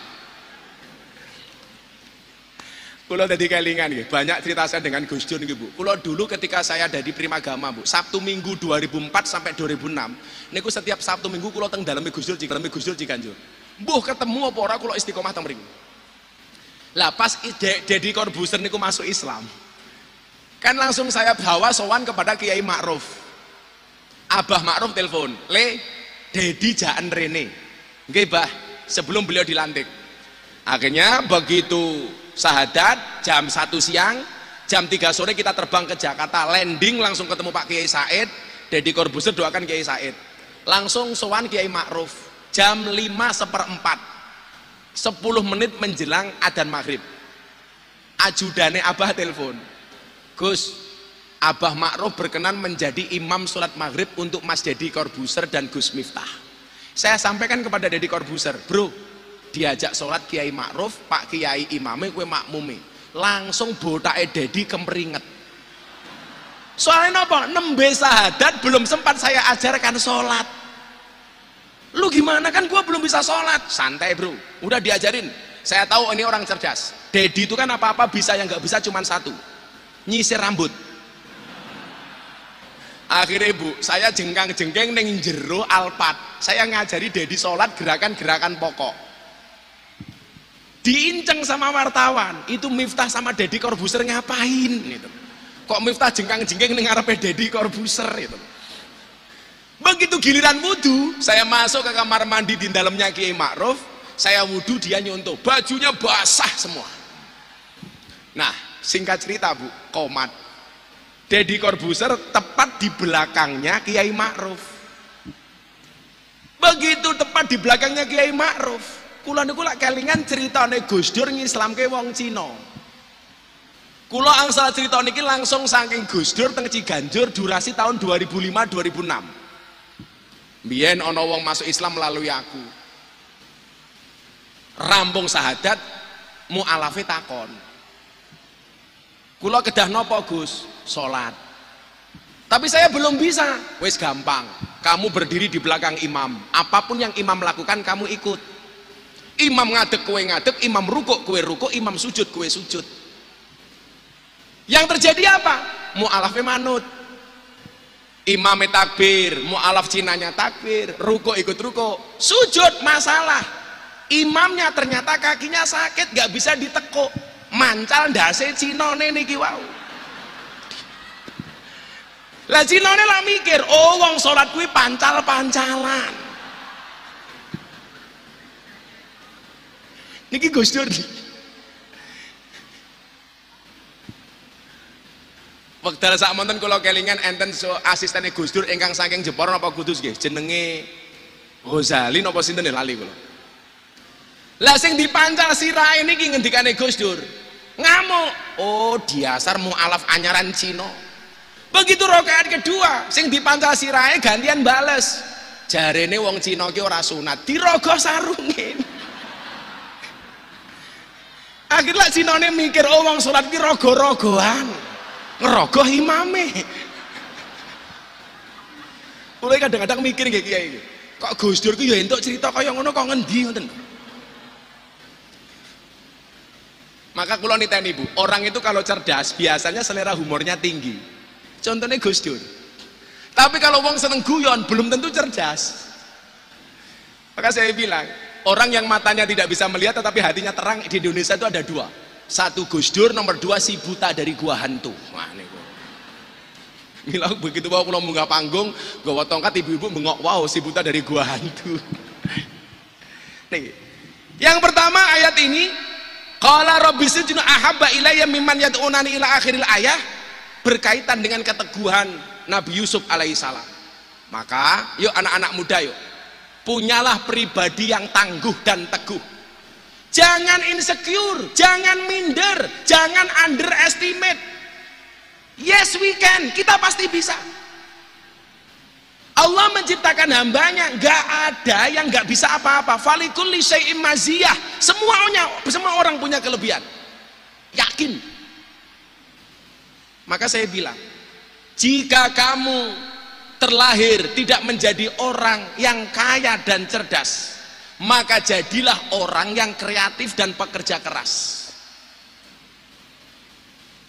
Kulo tadi kelingan nggih, banyak cerita saya dengan Gus Dur nggih, Bu. Kulo dulu ketika saya ada di Primagama, Bu, Sabtu Minggu 2004 sampai 2006, niku setiap Sabtu Minggu kulo teng daleme Gus Dur Ciganjur. Mbuh ketemu apa ora kulo istiqomah teng mriku. Lah pas Deddy Corbuzier niku masuk Islam. Kan langsung saya bawa sowan kepada Kiai Ma'ruf. Abah Ma'ruf telepon, "Le, Deddy jaan rene." Nggih, Bah, sebelum beliau dilantik. Akhirnya begitu sahadat jam 1 siang, jam 3 sore kita terbang ke Jakarta, landing langsung ketemu Pak Kiai Said. Deddy Corbuzier doakan Kiai Said, langsung sowan Kiai Ma'ruf jam 5:15, 10 menit menjelang adzan maghrib. Ajudane Abah telepon, Gus, Abah Ma'ruf berkenan menjadi imam sholat maghrib untuk Mas Deddy Corbuzier dan Gus Miftah. Saya sampaikan kepada Deddy Corbuzier, bro, diajak sholat Kiai Ma'ruf, Pak Kiai imame, kue makmume, langsung botake Deddy kemeringet. Soalnya apa? Nembe sahadat belum sempat saya ajarkan sholat. Lu gimana, kan gua belum bisa sholat. Santai bro, udah diajarin. Saya tahu ini orang cerdas. Deddy itu kan apa-apa bisa, yang nggak bisa cuma satu, nyisir rambut. Akhirnya Bu, saya jengkang-jengkeng neng jero Alphard, saya ngajari Deddy sholat gerakan-gerakan pokok. Diinceng sama wartawan, itu Miftah sama Deddy Corbuzier ngapain gitu. Kok Miftah jengkang-jengkeng ning ngarepe Deddy Corbuzier itu. Begitu giliran wudu, saya masuk ke kamar mandi di dalamnya Kiai Ma'ruf, saya wudu, dia nyontoh, bajunya basah semua. Nah, singkat cerita Bu, komat. Deddy Corbuzier tepat di belakangnya Kiai Ma'ruf. Begitu tepat di belakangnya Kiai Ma'ruf, kula niku lak kelingan ceritane Gus Dur ngislamke wong Cina. Kula angsal cerita niki langsung saking Gus Dur teng Ciganjur durasi tahun 2005-2006. Biyen ana wong masuk Islam melalui aku. Rampung sahadat, mu'alafe takon. Kula kedah napa Gus? Salat. Tapi saya belum bisa. Wes gampang. Kamu berdiri di belakang imam. Apapun yang imam lakukan kamu ikut. Imam ngadeg kowe ngadeg, imam rukuk kowe rukuk, imam sujud kowe sujud. Yang terjadi apa? Mu'alafe manut. Imam takbir, mu'alaf Cinanya takbir, ruko ikut ruko, sujud masalah. Imamnya ternyata kakinya sakit, gak bisa ditekuk, mancal ndase Cinone niki wau. Lah Cinone lah mikir, oh wong salat kuwi pancal-pancalan. Niki Gus Dur. Wekdal sak monten kula kelingan enten asistene Gus Dur ingkang saking Jepara napa kudus nggih jenenge Ghazali napa sinten lali kula. Lah sing dipancal sirahe niki ngendikane Gus Dur. Ngamuk. Oh, diasar mualaf anyaran Cina. Begitu rakaat kedua sing dipancal sirahe gantian bales. Jarene wong Cina ki ora sunat, dirogoh sarunge. Akhirnya Cinane mikir, oh wong salat ki rogo-rogoan. Ngerogoh imame. Mulai kadang-kadang mikir nggih kiai, kok Gus Dur ku ya entuk cerita kaya ngono kok ngendi ngoten. Maka kula niteni Bu, orang itu kalau cerdas biasanya selera humornya tinggi. Contohnya Gus Dur. Tapi kalau wong seneng guyon belum tentu cerdas. Maka saya bilang, orang yang matanya tidak bisa melihat tetapi hatinya terang di Indonesia itu ada dua. Satu Gus Dur, nomor dua si buta dari gua hantu. Wah niku. Mila begitu bawa kula munggah panggung, gawa tongkat ibu-ibu bengok, wow si buta dari gua hantu. Nih. Yang pertama ayat ini, qala rabbi sijnu ahabba ilayya mimman yad'unani ila akhiril ayah, berkaitan dengan keteguhan Nabi Yusuf alaihissalam. Maka yuk anak-anak muda yuk, punyalah pribadi yang tangguh dan teguh. Jangan insecure, jangan minder, jangan underestimate. Yes we can, kita pasti bisa. Allah menciptakan hambanya, nggak ada yang nggak bisa apa-apa. Falikulli syai'im maziyah, semua orang punya kelebihan. Yakin. Maka saya bilang, jika kamu terlahir tidak menjadi orang yang kaya dan cerdas, maka jadilah orang yang kreatif dan pekerja keras.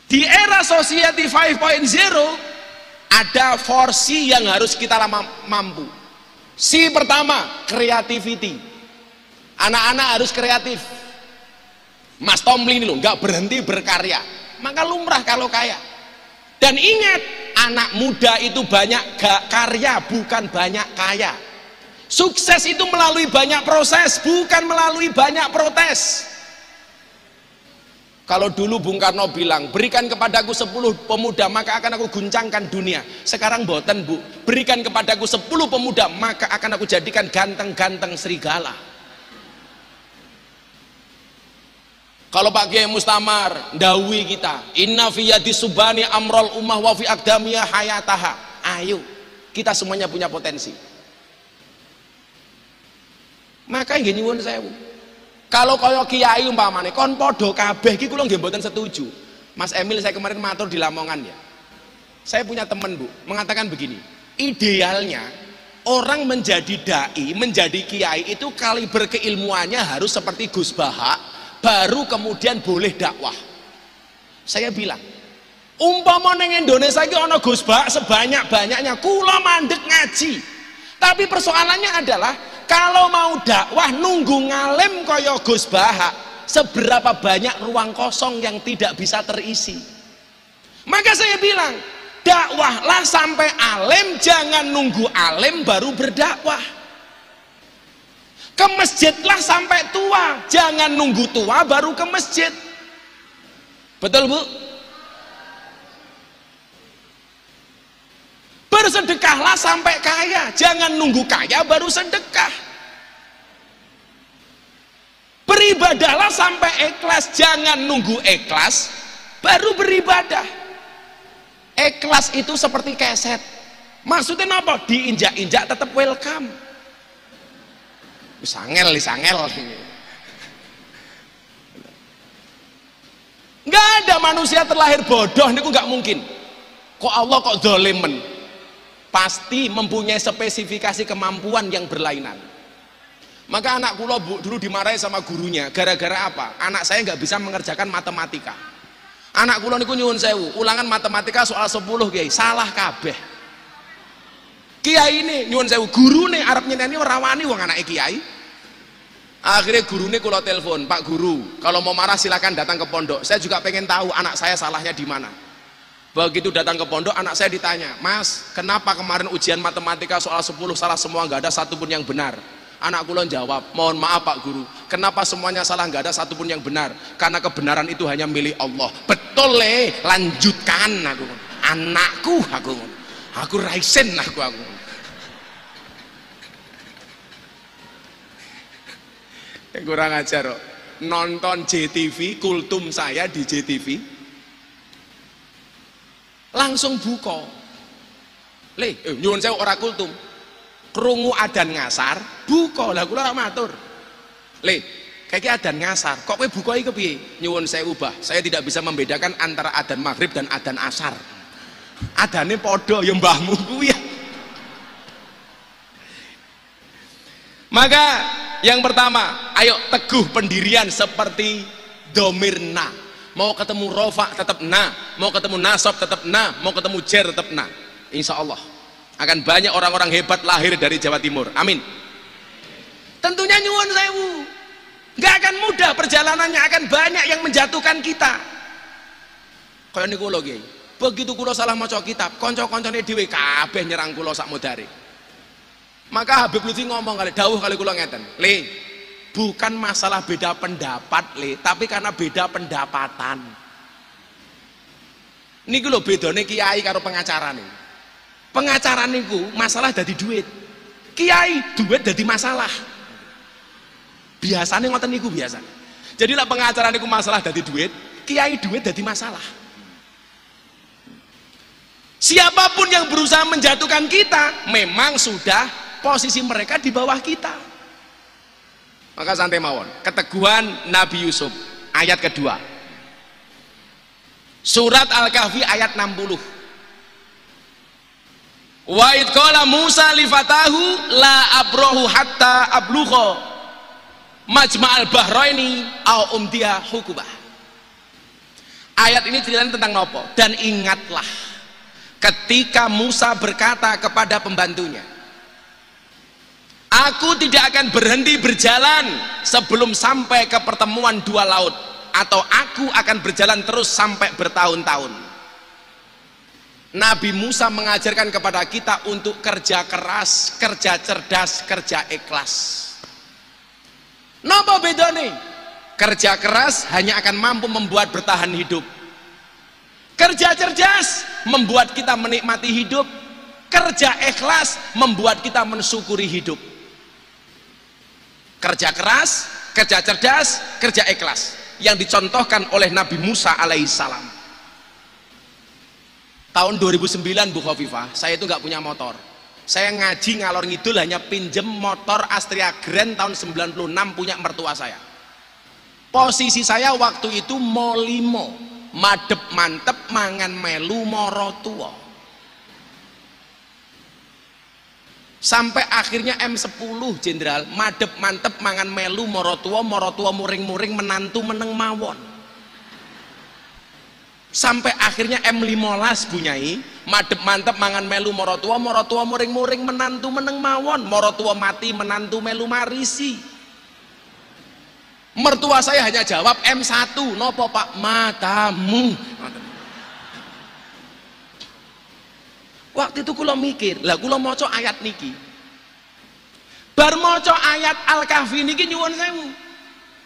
Di era Society 5.0 ada 4C yang harus kita mampu. C pertama, creativity. Anak-anak harus kreatif. Mas Tomlin loh, nggak berhenti berkarya. Maka lumrah kalau kaya. Dan ingat, anak muda itu banyak karya, bukan banyak kaya. Sukses itu melalui banyak proses, bukan melalui banyak protes. Kalau dulu Bung Karno bilang, berikan kepadaku 10 pemuda maka akan aku guncangkan dunia. Sekarang boten Bu, berikan kepadaku 10 pemuda maka akan aku jadikan ganteng-ganteng serigala. Kalau Pak Kiai Mustamar ndawi kita, inna fi yadi subani amrul ummah wa fi aqdamiyah hayataha. Ayo, kita semuanya punya potensi. Maka nggih nyuwun sewu. Kalau kaya kiai umpamane kon padha kabeh iki kula nggih mboten setuju. Mas Emil saya kemarin matur di Lamongan ya. Saya punya teman Bu, mengatakan begini, idealnya orang menjadi dai, menjadi kiai itu kaliber keilmuannya harus seperti Gus Bahak, baru kemudian boleh dakwah. Saya bilang, umpama ning Indonesia iki ana Gus Bahak sebanyak-banyaknya, kula mandek ngaji. Tapi persoalannya adalah kalau mau dakwah nunggu ngalim kaya Gus Bahak, seberapa banyak ruang kosong yang tidak bisa terisi. Maka saya bilang, dakwahlah sampai alim, jangan nunggu alim baru berdakwah. Ke masjidlah sampai tua, jangan nunggu tua baru ke masjid. Betul Bu? Bersedekahlah sampai kaya, jangan nunggu kaya baru sedekah. Beribadahlah sampai ikhlas, jangan nunggu ikhlas baru beribadah. Ikhlas itu seperti keset. Maksudnya apa? Diinjak-injak tetap welcome. Sangel. Nggak ada manusia terlahir bodoh, ini nggak mungkin. Kok Allah kok zolimen? Pasti mempunyai spesifikasi kemampuan yang berlainan. Maka anak kula Bu dulu dimarahi sama gurunya gara-gara apa? Anak saya nggak bisa mengerjakan matematika. Anak kula niku nyuwun sewu, ulangan matematika soal 10 Kiai, salah kabeh. Kiai ini nyuwun sewu, gurune arep nyeneni ora wani wong anake kiai. Akhirnya gurune kula telepon, Pak Guru, kalau mau marah silakan datang ke pondok. Saya juga pengen tahu anak saya salahnya di mana. Begitu datang ke pondok, anak saya ditanya, Mas, kenapa kemarin ujian matematika soal 10 salah semua, nggak ada satupun yang benar? Anak kula jawab, mohon maaf Pak Guru, kenapa semuanya salah, nggak ada satupun yang benar? Karena kebenaran itu hanya milik Allah. Betul lanjutkan aku. Anakku aku raisen aku. Kurang ajar kok. Nonton JTV, kultum saya di JTV langsung buka nyuwun sewu ora kultum, krungu adzan ngasar buka lah kula matur kayak adzan ngasar kok kowe buka iki kepiye? Nyuwun sewu Bah, saya tidak bisa membedakan antara adzan maghrib dan adzan asar, adzane padha ya mbahmu kuwi. Maka yang pertama, ayo teguh pendirian seperti domirna. Mau ketemu rofa tetap na, mau ketemu nasab tetap na, mau ketemu jer tetap na. Insya Allah akan banyak orang-orang hebat lahir dari Jawa Timur. Amin. Tentunya nyuwun sewu, nggak akan mudah perjalanannya, akan banyak yang menjatuhkan kita. Kayak niku lho Kiai. Begitu kula salah maca kitab, kanca-kancane dhewe kabeh nyerang kula sak modare. Maka Habib Lutfi ngomong kali dawuh kali kula ngeten, bukan masalah beda pendapat tapi karena beda pendapatan. Niku lho bedane kiai karo pengacara nih. Pengacara niku masalah dadi duit, kiai duit dadi masalah. Biasanya ngoten niku biasa. Jadi lah pengacara niku masalah dadi duit, kiai duit dadi masalah. Siapapun yang berusaha menjatuhkan kita memang sudah posisi mereka di bawah kita. Maka santai mawon. Keteguhan Nabi Yusuf ayat kedua, surat Al-Kahfi ayat 60. Wa id qala Musa li fatahu la abrahu hatta ablugha majma'al bahraini au umdiya hukubah. Ayat ini ceritanya tentang nopo? Dan ingatlah ketika Musa berkata kepada pembantunya, aku tidak akan berhenti berjalan sebelum sampai ke pertemuan dua laut, atau aku akan berjalan terus sampai bertahun-tahun. Nabi Musa mengajarkan kepada kita untuk kerja keras, kerja cerdas, kerja ikhlas. Napa bedane? Kerja keras hanya akan mampu membuat bertahan hidup. Kerja cerdas membuat kita menikmati hidup. Kerja ikhlas membuat kita mensyukuri hidup. Kerja keras, kerja cerdas, kerja ikhlas yang dicontohkan oleh Nabi Musa alaihissalam. Tahun 2009 Bu Khofifah, saya itu nggak punya motor. Saya ngaji ngalor ngidul hanya pinjem motor Astrea Grand tahun 96 punya mertua saya. Posisi saya waktu itu molimo, madep mantep mangan melu moro tua. Sampai akhirnya M10 Jenderal, madep mantep mangan melu moro tua muring-muring menantu meneng mawon. Sampai akhirnya M15 bunyai, madep mantep mangan melu moro tua muring-muring menantu meneng mawon, moro tua mati menantu melu marisi. Mertua saya hanya jawab M1, nopo Pak? Matamu. Waktu itu kula mikir, lah kula maca ayat niki. Bar maca ayat Al-Kahfi niki nyuwun sewu.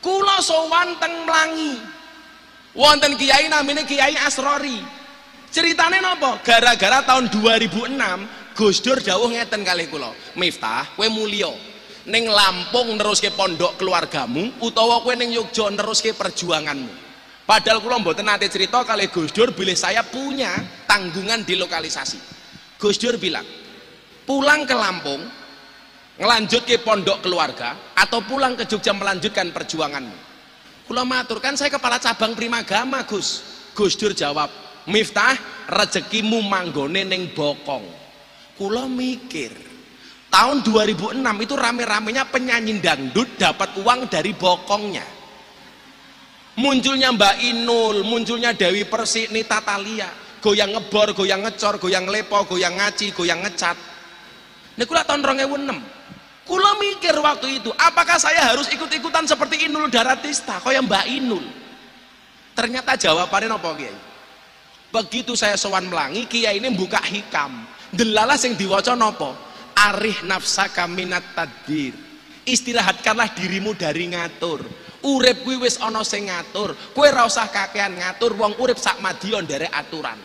Kula sowan teng Mlangi. Wonten kiai namanya Kiai Asrori. Ceritane napa? Gara-gara tahun 2006 Gus Dur dawuh ngeten kalih kula, Miftah, kowe mulya ning Lampung neruske pondok keluargamu utawa kowe ning Yogya neruske perjuanganmu. Padahal kula mboten nate cerita kalih Gus Dur bilih saya punya tanggungan di lokalisasi. Gus Dur bilang, pulang ke Lampung ngelanjut ke pondok keluarga atau pulang ke Jogja melanjutkan perjuanganmu. Kula matur, kan saya kepala cabang Primagama Gus. Gus Dur jawab, Miftah, rezekimu manggone ning Bokong. Kula mikir, tahun 2006 itu rame-ramenya penyanyi dangdut dapat uang dari bokongnya. Munculnya Mbak Inul, munculnya Dewi Persik, Nita Talia, goyang ngebor, goyang ngecor, goyang lepo, goyang ngaci, goyang ngecat. Niku lak tahun 2006. Kula mikir waktu itu, apakah saya harus ikut-ikutan seperti Inul Daratista kaya Mbak Inul? Ternyata jawabannya napa, Kiai? Begitu saya sowan Mlangi, Kiai ini buka hikam. Delalah sing diwaca napa? Arih nafsaka minat tadbir. Istirahatkanlah dirimu dari ngatur. Urip kuwi wis ana sing ngatur. Kowe ora usah kakean ngatur, wong urip sak madya nderek aturan.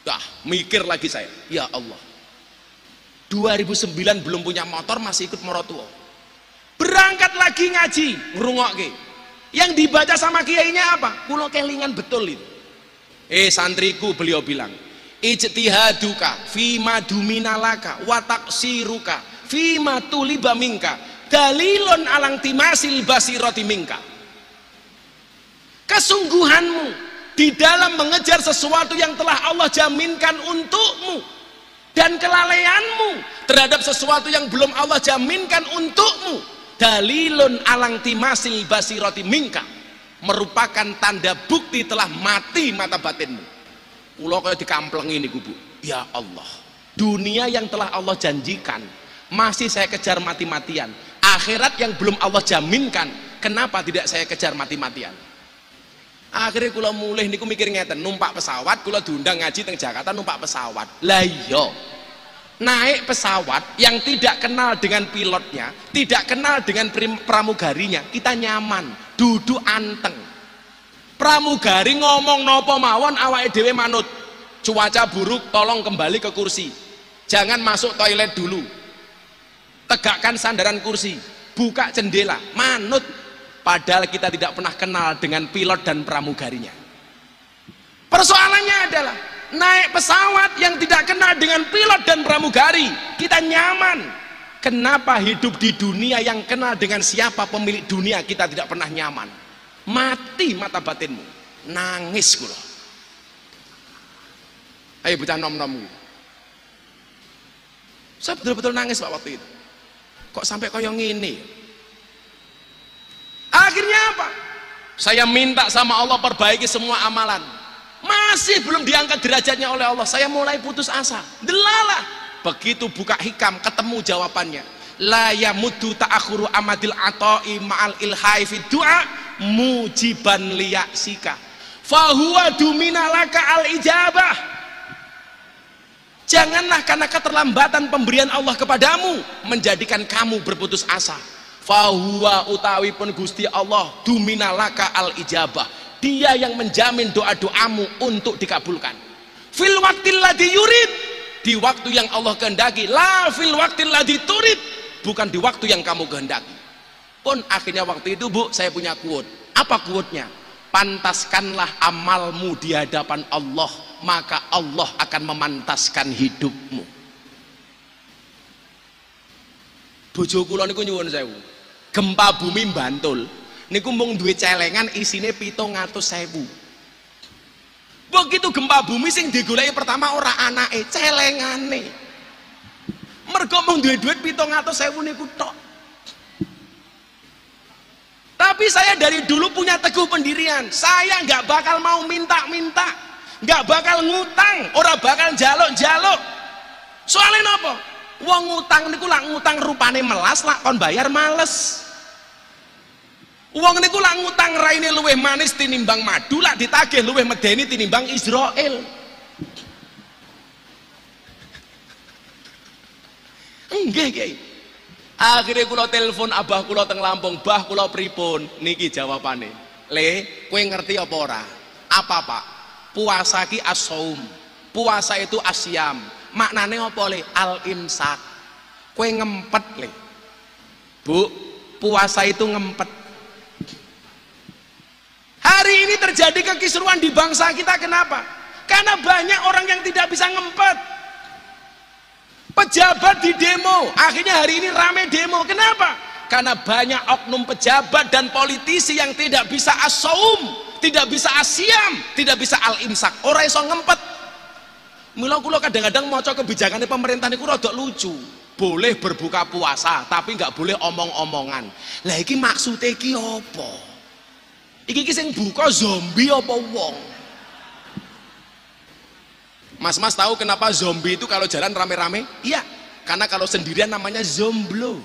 Dah, mikir lagi saya. Ya Allah. 2009 belum punya motor masih ikut morotua. Berangkat lagi ngaji, ngrungokke. Yang dibaca sama kiainya apa? Kula kelingan betul itu. Santriku, beliau bilang, ijtihaduka fima duminalaka wa taqsiruka fima tuliba minka dalilun alang timasil basirati minka. Kesungguhanmu di dalam mengejar sesuatu yang telah Allah jaminkan untukmu dan kelalaianmu terhadap sesuatu yang belum Allah jaminkan untukmu dalilun alang timasil basirati minka, merupakan tanda bukti telah mati mata batinmu. Kula kaya dikamplengi niku, Bu. Ya Allah, dunia yang telah Allah janjikan masih saya kejar mati-matian. Akhirat yang belum Allah jaminkan, kenapa tidak saya kejar mati-matian? Akhirnya kula mulih niku mikir ngeten, numpak pesawat, kula diundang ngaji teng Jakarta numpak pesawat. Lah iya, naik pesawat yang tidak kenal dengan pilotnya, tidak kenal dengan pramugarinya, kita nyaman, duduk anteng. Pramugari ngomong nopo mawon awake dhewe manut. Cuaca buruk, tolong kembali ke kursi. Jangan masuk toilet dulu. Tegakkan sandaran kursi, buka jendela, manut. Padahal kita tidak pernah kenal dengan pilot dan pramugarinya. Persoalannya adalah naik pesawat yang tidak kenal dengan pilot dan pramugari, kita nyaman. Kenapa hidup di dunia yang kenal dengan siapa pemilik dunia kita tidak pernah nyaman? Mati mata batinmu, nangis kula. Ayo bocah nom-nom. Saya betul-betul nangis Pak waktu itu. Kok sampai koyo ngene? Akhirnya apa? Saya minta sama Allah perbaiki semua amalan. Masih belum diangkat derajatnya oleh Allah. Saya mulai putus asa. Delalah. Begitu buka hikam ketemu jawabannya. La yamuddu ta'akhuru amadil ata'i ma'al ilhai fid du'a mujiban liyaksika. Fahuwa duminalaka al ijabah. Janganlah karena keterlambatan pemberian Allah kepadamu menjadikan kamu berputus asa. Fahuwa utawi pun Gusti Allah duminalaka al ijabah, dia yang menjamin doa-doamu untuk dikabulkan. Fil waqtil ladzi yurid, di waktu yang Allah kehendaki. La fil waqtil ladzi turid, bukan di waktu yang kamu kehendaki. Pun akhirnya waktu itu, Bu, saya punya quote. Apa quote-nya? Pantaskanlah amalmu di hadapan Allah, maka Allah akan memantaskan hidupmu. Bojo kula niku nyuwun sewu. Gempa bumi Bantul niku mung duwe celengan isine 700.000. Begitu gempa bumi sing digoleki pertama ora anake, celengane. Mergo mung duwe duit 700.000 niku tok. Tapi saya dari dulu punya teguh pendirian. Saya nggak bakal mau minta-minta, nggak bakal ngutang, ora bakal jaluk-jaluk. Soalnya napa? Wong ngutang niku lak ngutang rupane melas, lak kon bayar males. Wong niku lak ngutang raine luwih manis tinimbang madu, lak ditagih luwih medeni tinimbang Israel. Nggih, Kiai. Akhirnya kula telepon abah kula teng Lampung, "Bah, kula pripun?" Niki jawabane. "Le, kowe ngerti apa ora?" "Apa, Pak?" "Puasa ki as-shaum." Puasa itu asyam. Maknane apa, Le? Al-imsak. Kowe ngempet, Le. Bu, puasa itu ngempet. Hari ini terjadi kekisruan di bangsa kita, kenapa? Karena banyak orang yang tidak bisa ngempet. Pejabat di demo, akhirnya hari ini rame demo. Kenapa? Karena banyak oknum pejabat dan politisi yang tidak bisa as-shaum, tidak bisa asyam, tidak bisa al-imsak. Ora iso ngempet. Mula kula kadang-kadang maca kebijakannya pemerintah niku rada lucu. Boleh berbuka puasa, tapi nggak boleh omong-omongan. Lah iki maksude iki apa? Iki sing buka zombie apa wong? Mas-mas tahu kenapa zombie itu kalau jalan rame-rame? Iya, karena kalau sendirian namanya zomblo.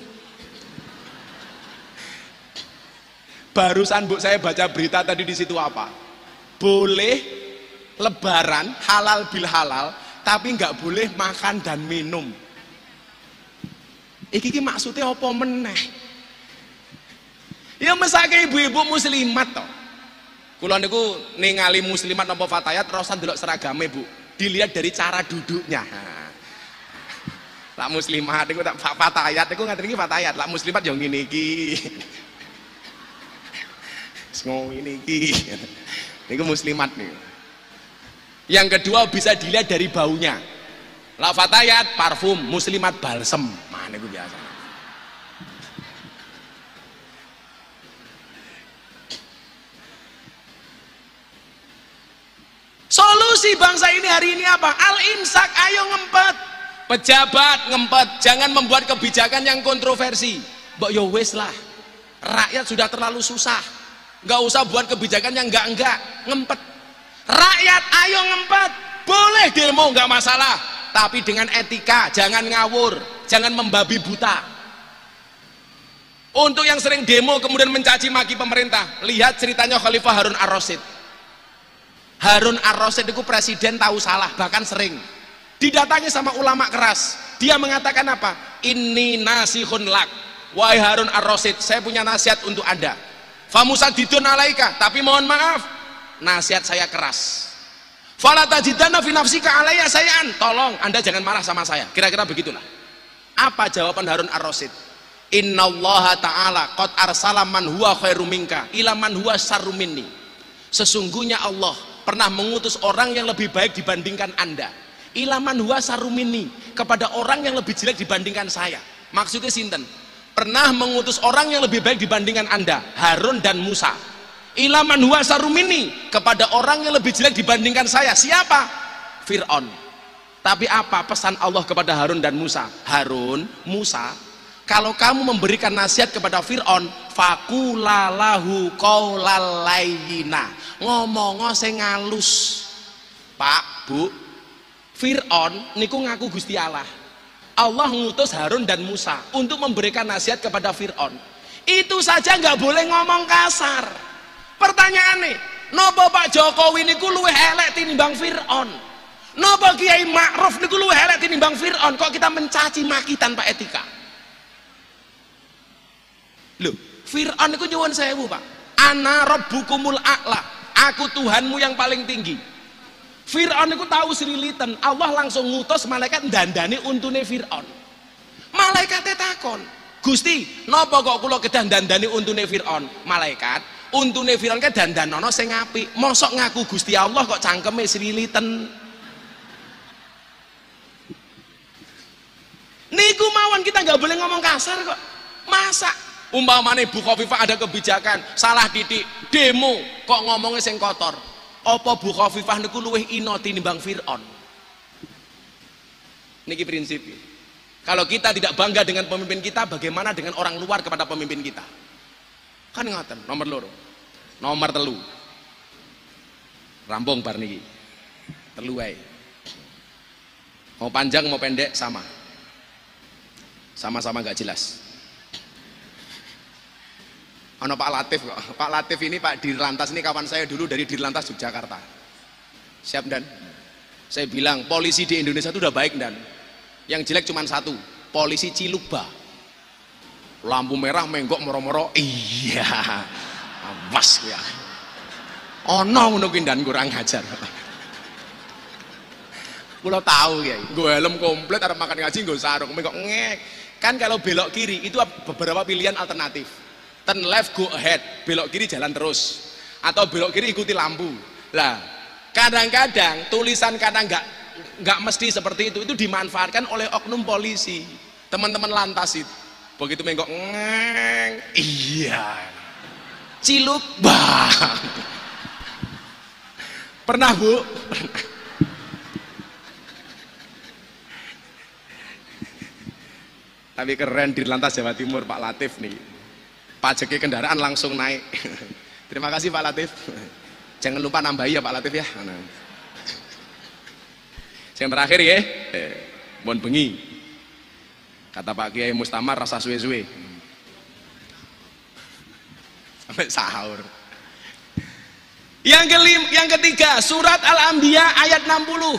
Barusan Bu saya baca berita tadi di situ apa? Boleh lebaran halal bil halal, tapi nggak boleh makan dan minum. Iki maksudnya apa meneh? Ya mesake ibu-ibu muslimat toh. Kula niku ningali muslimat napa fatayat terus ndelok seragame Bu. Dilihat dari cara duduknya. Lah muslimat niku tak fatayat niku ngaten iki fatayat, lah muslimat yo ngene iki. Ngene iki. Niku muslimat niku. Yang kedua bisa dilihat dari baunya. Lah fatayat parfum, muslimat balsem. Nah niku biasa. Solusi bangsa ini hari ini apa? Al-imsak, ayo ngempet. Pejabat ngempet, jangan membuat kebijakan yang kontroversi. Mbok yo wis lah. Rakyat sudah terlalu susah. Nggak usah buat kebijakan yang enggak, ngempet. Rakyat ayo ngempet. Boleh demo nggak masalah, tapi dengan etika, jangan ngawur, jangan membabi buta. Untuk yang sering demo kemudian mencaci maki pemerintah, lihat ceritanya Khalifah Harun Ar-Rasyid. Harun Ar-Rasyid itu presiden tahu salah, bahkan sering didatangi sama ulama keras. Dia mengatakan apa? Inni nasihun lak, wahai Harun Ar-Rasyid, saya punya nasihat untuk anda. Famusadidun alaika, tapi mohon maaf, nasihat saya keras. Fala tajidana fi nafsika alayya sayan, tolong anda jangan marah sama saya. Kira-kira begitulah. Apa jawaban Harun Ar-Rasyid? Innallaha ta'ala qad arsala man huwa khairum minka ila man huwa syarrum minni. Sesungguhnya Allah pernah mengutus orang yang lebih baik dibandingkan anda, ilaman huwa sarumini, kepada orang yang lebih jelek dibandingkan saya. Maksudnya sinten? Pernah mengutus orang yang lebih baik dibandingkan anda, Harun dan Musa. Ilaman huwa sarumini, kepada orang yang lebih jelek dibandingkan saya. Siapa? Fir'aun. Tapi apa pesan Allah kepada Harun dan Musa? Harun, Musa, kalau kamu memberikan nasihat kepada Fir'aun, fakulalahu qaulal layyina, ngomong sing ngalus. Pak, Bu, Fir'aun niku ngaku Gusti Allah. Allah ngutus Harun dan Musa untuk memberikan nasihat kepada Fir'aun. Itu saja nggak boleh ngomong kasar. Pertanyaannya, nopo Pak Jokowi niku luwih elek tinimbang Fir'aun? Nopo Kiai Ma'ruf niku luwih elek tinimbang Fir'aun? Kok kita mencaci maki tanpa etika? Loh, Fir'aun niku nyuwun sewu, Pak. Ana rabbukumul a'la, aku Tuhanmu yang paling tinggi. Fir'aun itu tahu sriliten, Allah langsung ngutus malaikat dandani untune Fir'aun. Malaikatnya takon, Gusti, napa kok kula kedah dandani untune Fir'aun? Malaikat, untune Fir'aun ke dandanono sing apik, mosok ngaku Gusti Allah kok cangkeme sriliten. Niku mawon kita nggak boleh ngomong kasar kok. Masa umpamane Bu Khofifah ada kebijakan salah titik demo kok ngomongnya sing kotor? Apa Bu Khofifah niku luwih ino tinimbang Fir'aun? Niki prinsip. Kalau kita tidak bangga dengan pemimpin kita, bagaimana dengan orang luar kepada pemimpin kita? Kan ngoten, nomor loro. Nomor telu. Rampung bar niki. Telu wae. Mau panjang mau pendek sama. Sama-sama nggak jelas. Ono Pak Latif kok. Pak Latif ini Pak Dirlantas ini kawan saya dulu dari Dirlantas Yogyakarta. Siap Dan? Saya bilang polisi di Indonesia itu udah baik Dan. Yang jelek cuma satu, polisi Cilukba. Lampu merah menggok moro-moro. Iya. Awas ya. Ono ngono kuwi Dan kurang ajar. Kula tahu ya, gue helm komplit arep makan ngaji nggo sarung menggok ngek. Kan kalau belok kiri itu beberapa pilihan alternatif. Turn left go ahead, belok kiri jalan terus, atau belok kiri ikuti lampu. Lah kadang-kadang tulisan kata nggak mesti seperti itu dimanfaatkan oleh oknum polisi, teman-teman lantas itu. Begitu menggok ngeng, iya, Ciluk bang. Pernah Bu? Pernah. Tapi keren Dirlantas Jawa Timur Pak Latif nih. Pajaknya kendaraan langsung naik. Terima kasih Pak Latif. Jangan lupa nambahi ya Pak Latif ya. Yang terakhir ya, mohon bengi. Kata Pak Kiai Mustamar rasa suwe-suwe. Sampai sahur. Yang ketiga, surat Al-Anbiya ayat 60.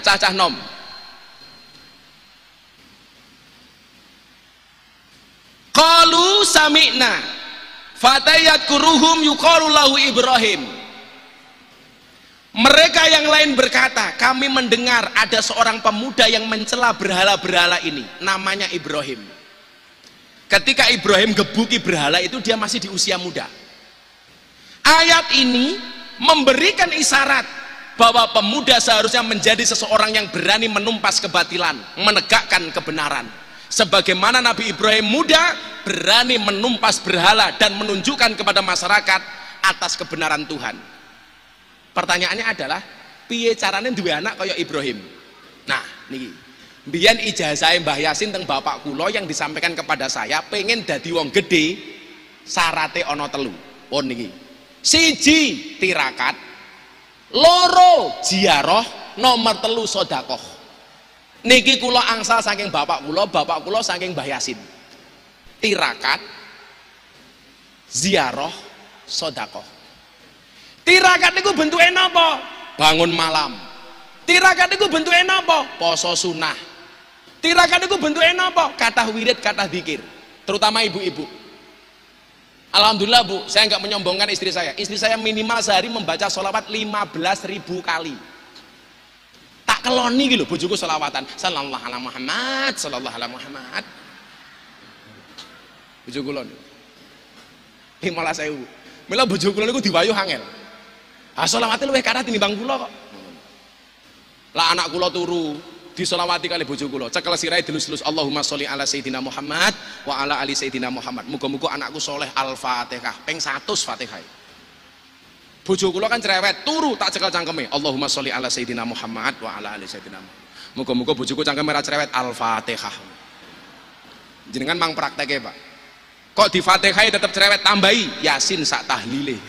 Cah nom. Qalu sami'na fatayadkuruhum yuqalu lahu Ibrahim. Mereka yang lain berkata, kami mendengar ada seorang pemuda yang mencela berhala-berhala ini, namanya Ibrahim. Ketika Ibrahim gebuki berhala itu, dia masih di usia muda. Ayat ini memberikan isyarat bahwa pemuda seharusnya menjadi seseorang yang berani menumpas kebatilan, menegakkan kebenaran. Sebagaimana Nabi Ibrahim muda berani menumpas berhala dan menunjukkan kepada masyarakat atas kebenaran Tuhan. Pertanyaannya adalah, piye carane duwe anak kaya Ibrahim? Nah, niki. Mbiyen ijazah Mbah Yasin teng bapak kula yang disampaikan kepada saya, pengen dadi wong gede, syarate ana 3. Pun niki. 1 tirakat, 2 ziarah, nomor 3 sedekah. Niki kula angsal saking bapak kula saking Mbah Yasin. Tirakat, ziarah, sedekah. Tirakat niku bentuke napa? Bangun malam. Tirakat niku bentuke napa? Poso sunah. Tirakat niku bentuke napa? Kathah wirid, kathah zikir. Terutama ibu-ibu. Alhamdulillah Bu, saya enggak menyombongkan istri saya. Istri saya minimal sehari membaca sholawat 15.000 kali. Tak keloni gitu, bojoku sholawatan. Sallallahu alaihi Muhammad, sallallahu alaihi Muhammad. Bojoku lon. 15.000. Mila bojoku lon niku diwayu angel. Ah sholawatnya luwih kathah tinimbang kula kok. Lah anak kula turu disolawati kali bojo kula, cekel sirahe dilus-lus Allahumma sholli ala sayyidina Muhammad wa ala ali sayyidina Muhammad. Muga-muga anakku soleh Al-Fatihah ping 100 Fatihah. Bojo kula kan cerewet, turu tak cekel cangkeme Allahumma sholli ala sayyidina Muhammad wa ala ali sayyidina Muhammad. Muga-muga bojoku cangkeme ra cerewet Al-Fatihah. Jenengan mang prakteke, Pak. Kok di Fatihah tetap cerewet, tambahi Yasin sak tahlile.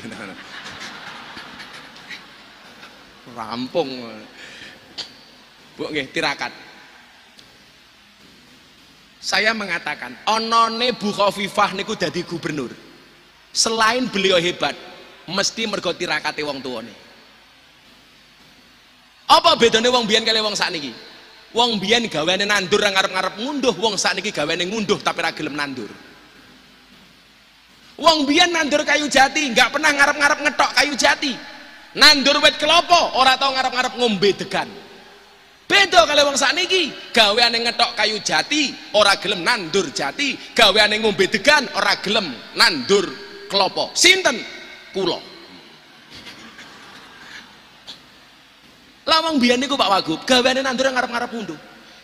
Rampung. Bu nggih tirakat. Saya mengatakan onone Bu Khofifah niku dadi gubernur. Selain beliau hebat, mesti mergo tirakate wong tuane. Apa bedane wong biyen kali wong sakniki? Wong biyen gaweane nandur ra ngarep-ngarep ngunduh, wong sakniki gaweane ngunduh tapi ra gelem nandur. Wong biyen nandur kayu jati, nggak pernah ngarep-ngarep ngetok kayu jati. Nandur wit kelapa, ora tau ngarep-ngarep ngombe degan. Beda kali wong sakniki, gaweane ngetok kayu jati, ora gelem nandur jati, gaweane ngombe degan, ora gelem nandur kelapa. Sinten? Kula. Lah wong biyen niku Pak Wagub, gaweane nandur ngarep-ngarep ngunduh.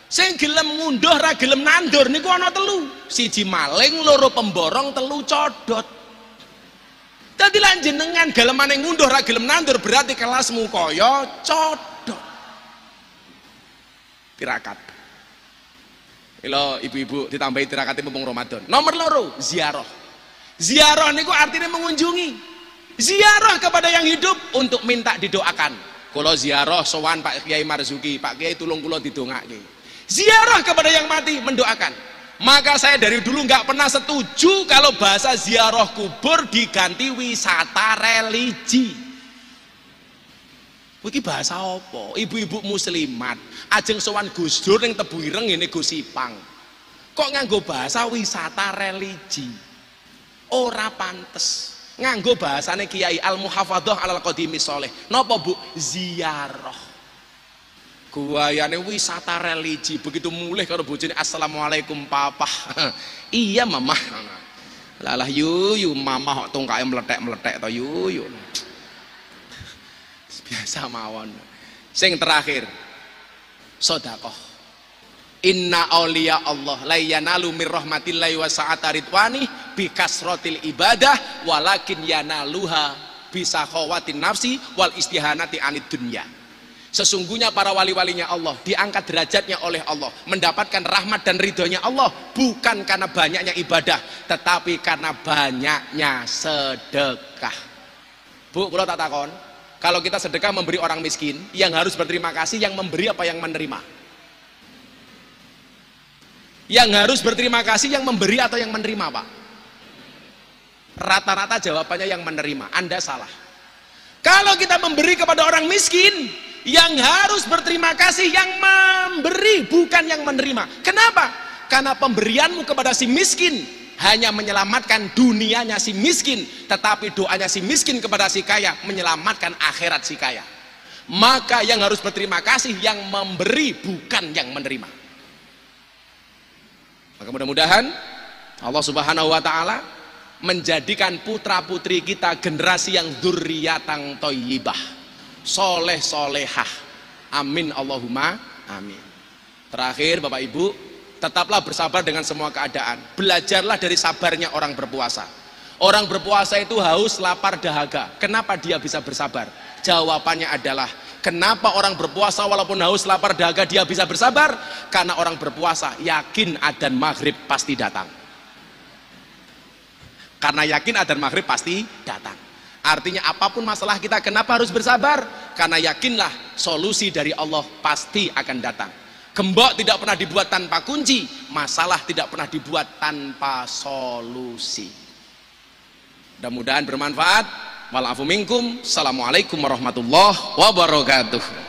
Sing gelem ngunduh ra gelem nandur niku ana 3. 1 maling, 2 pemborong, 3 codot. Dadi lan jenengan galemane ngunduh ra gelem nandur berarti kelasmu kaya codot. Tirakat. Ilo ibu-ibu ditambahi tirakate mumpung Ramadan. Nomor 2, ziarah. Ziarah niku artinya mengunjungi. Ziarah kepada yang hidup untuk minta didoakan. Kalau ziarah sowan Pak Kiai Marzuki, Pak Kiai tulung kula didongake. Ziarah kepada yang mati mendoakan. Maka saya dari dulu nggak pernah setuju kalau bahasa ziarah kubur diganti wisata religi. Iki bahasa apa? Ibu-ibu muslimat ajeng sowan Gus Dur ning Tebu Ireng ngene Gus Ipang. Kok nganggo bahasa wisata religi? Ora pantes. Nganggo bahasane Kiai Al-Muhafadzah Alal Qadimis Sholeh. Napa Bu? Ziarah. Guayane wisata religi, begitu mulih karo bojone assalamualaikum papa. Iya mamah. Lalah yuyu mamah kok tungkae meletek-meletek to yuyu. Biasa mawon. Sing terakhir sedekah. Inna auliya Allah la yanalu mir rahmatillahi wa sa'ati ridwani bi kasratil ibadah walakin yanaluha bi sakhawatin nafsi wal istihanati anid dunya. Sesungguhnya para wali-walinya Allah diangkat derajatnya oleh Allah, mendapatkan rahmat dan ridhonya Allah bukan karena banyaknya ibadah, tetapi karena banyaknya sedekah. Bu, kalau tak takon, kalau kita sedekah memberi orang miskin, yang harus berterima kasih yang memberi apa yang menerima? Yang harus berterima kasih yang memberi atau yang menerima, Pak? Rata-rata jawabannya yang menerima. Anda salah. Kalau kita memberi kepada orang miskin, yang harus berterima kasih yang memberi, bukan yang menerima. Kenapa? Karena pemberianmu kepada si miskin hanya menyelamatkan dunianya si miskin, tetapi doanya si miskin kepada si kaya menyelamatkan akhirat si kaya. Maka yang harus berterima kasih yang memberi, bukan yang menerima. Maka mudah-mudahan Allah Subhanahu wa taala menjadikan putra-putri kita generasi yang dzurriyyatan thayyibah, soleh solehah. Amin Allahumma amin. Terakhir Bapak Ibu, tetaplah bersabar dengan semua keadaan. Belajarlah dari sabarnya orang berpuasa. Orang berpuasa itu haus, lapar, dahaga. Kenapa dia bisa bersabar? Jawabannya adalah, kenapa orang berpuasa walaupun haus, lapar, dahaga dia bisa bersabar? Karena orang berpuasa yakin adzan maghrib pasti datang. Karena yakin adzan maghrib pasti datang. Artinya apapun masalah kita, kenapa harus bersabar? Karena yakinlah solusi dari Allah pasti akan datang. Gembok tidak pernah dibuat tanpa kunci, masalah tidak pernah dibuat tanpa solusi. Mudah-mudahan bermanfaat. Walafu minkum. Assalamualaikum warahmatullahi wabarakatuh.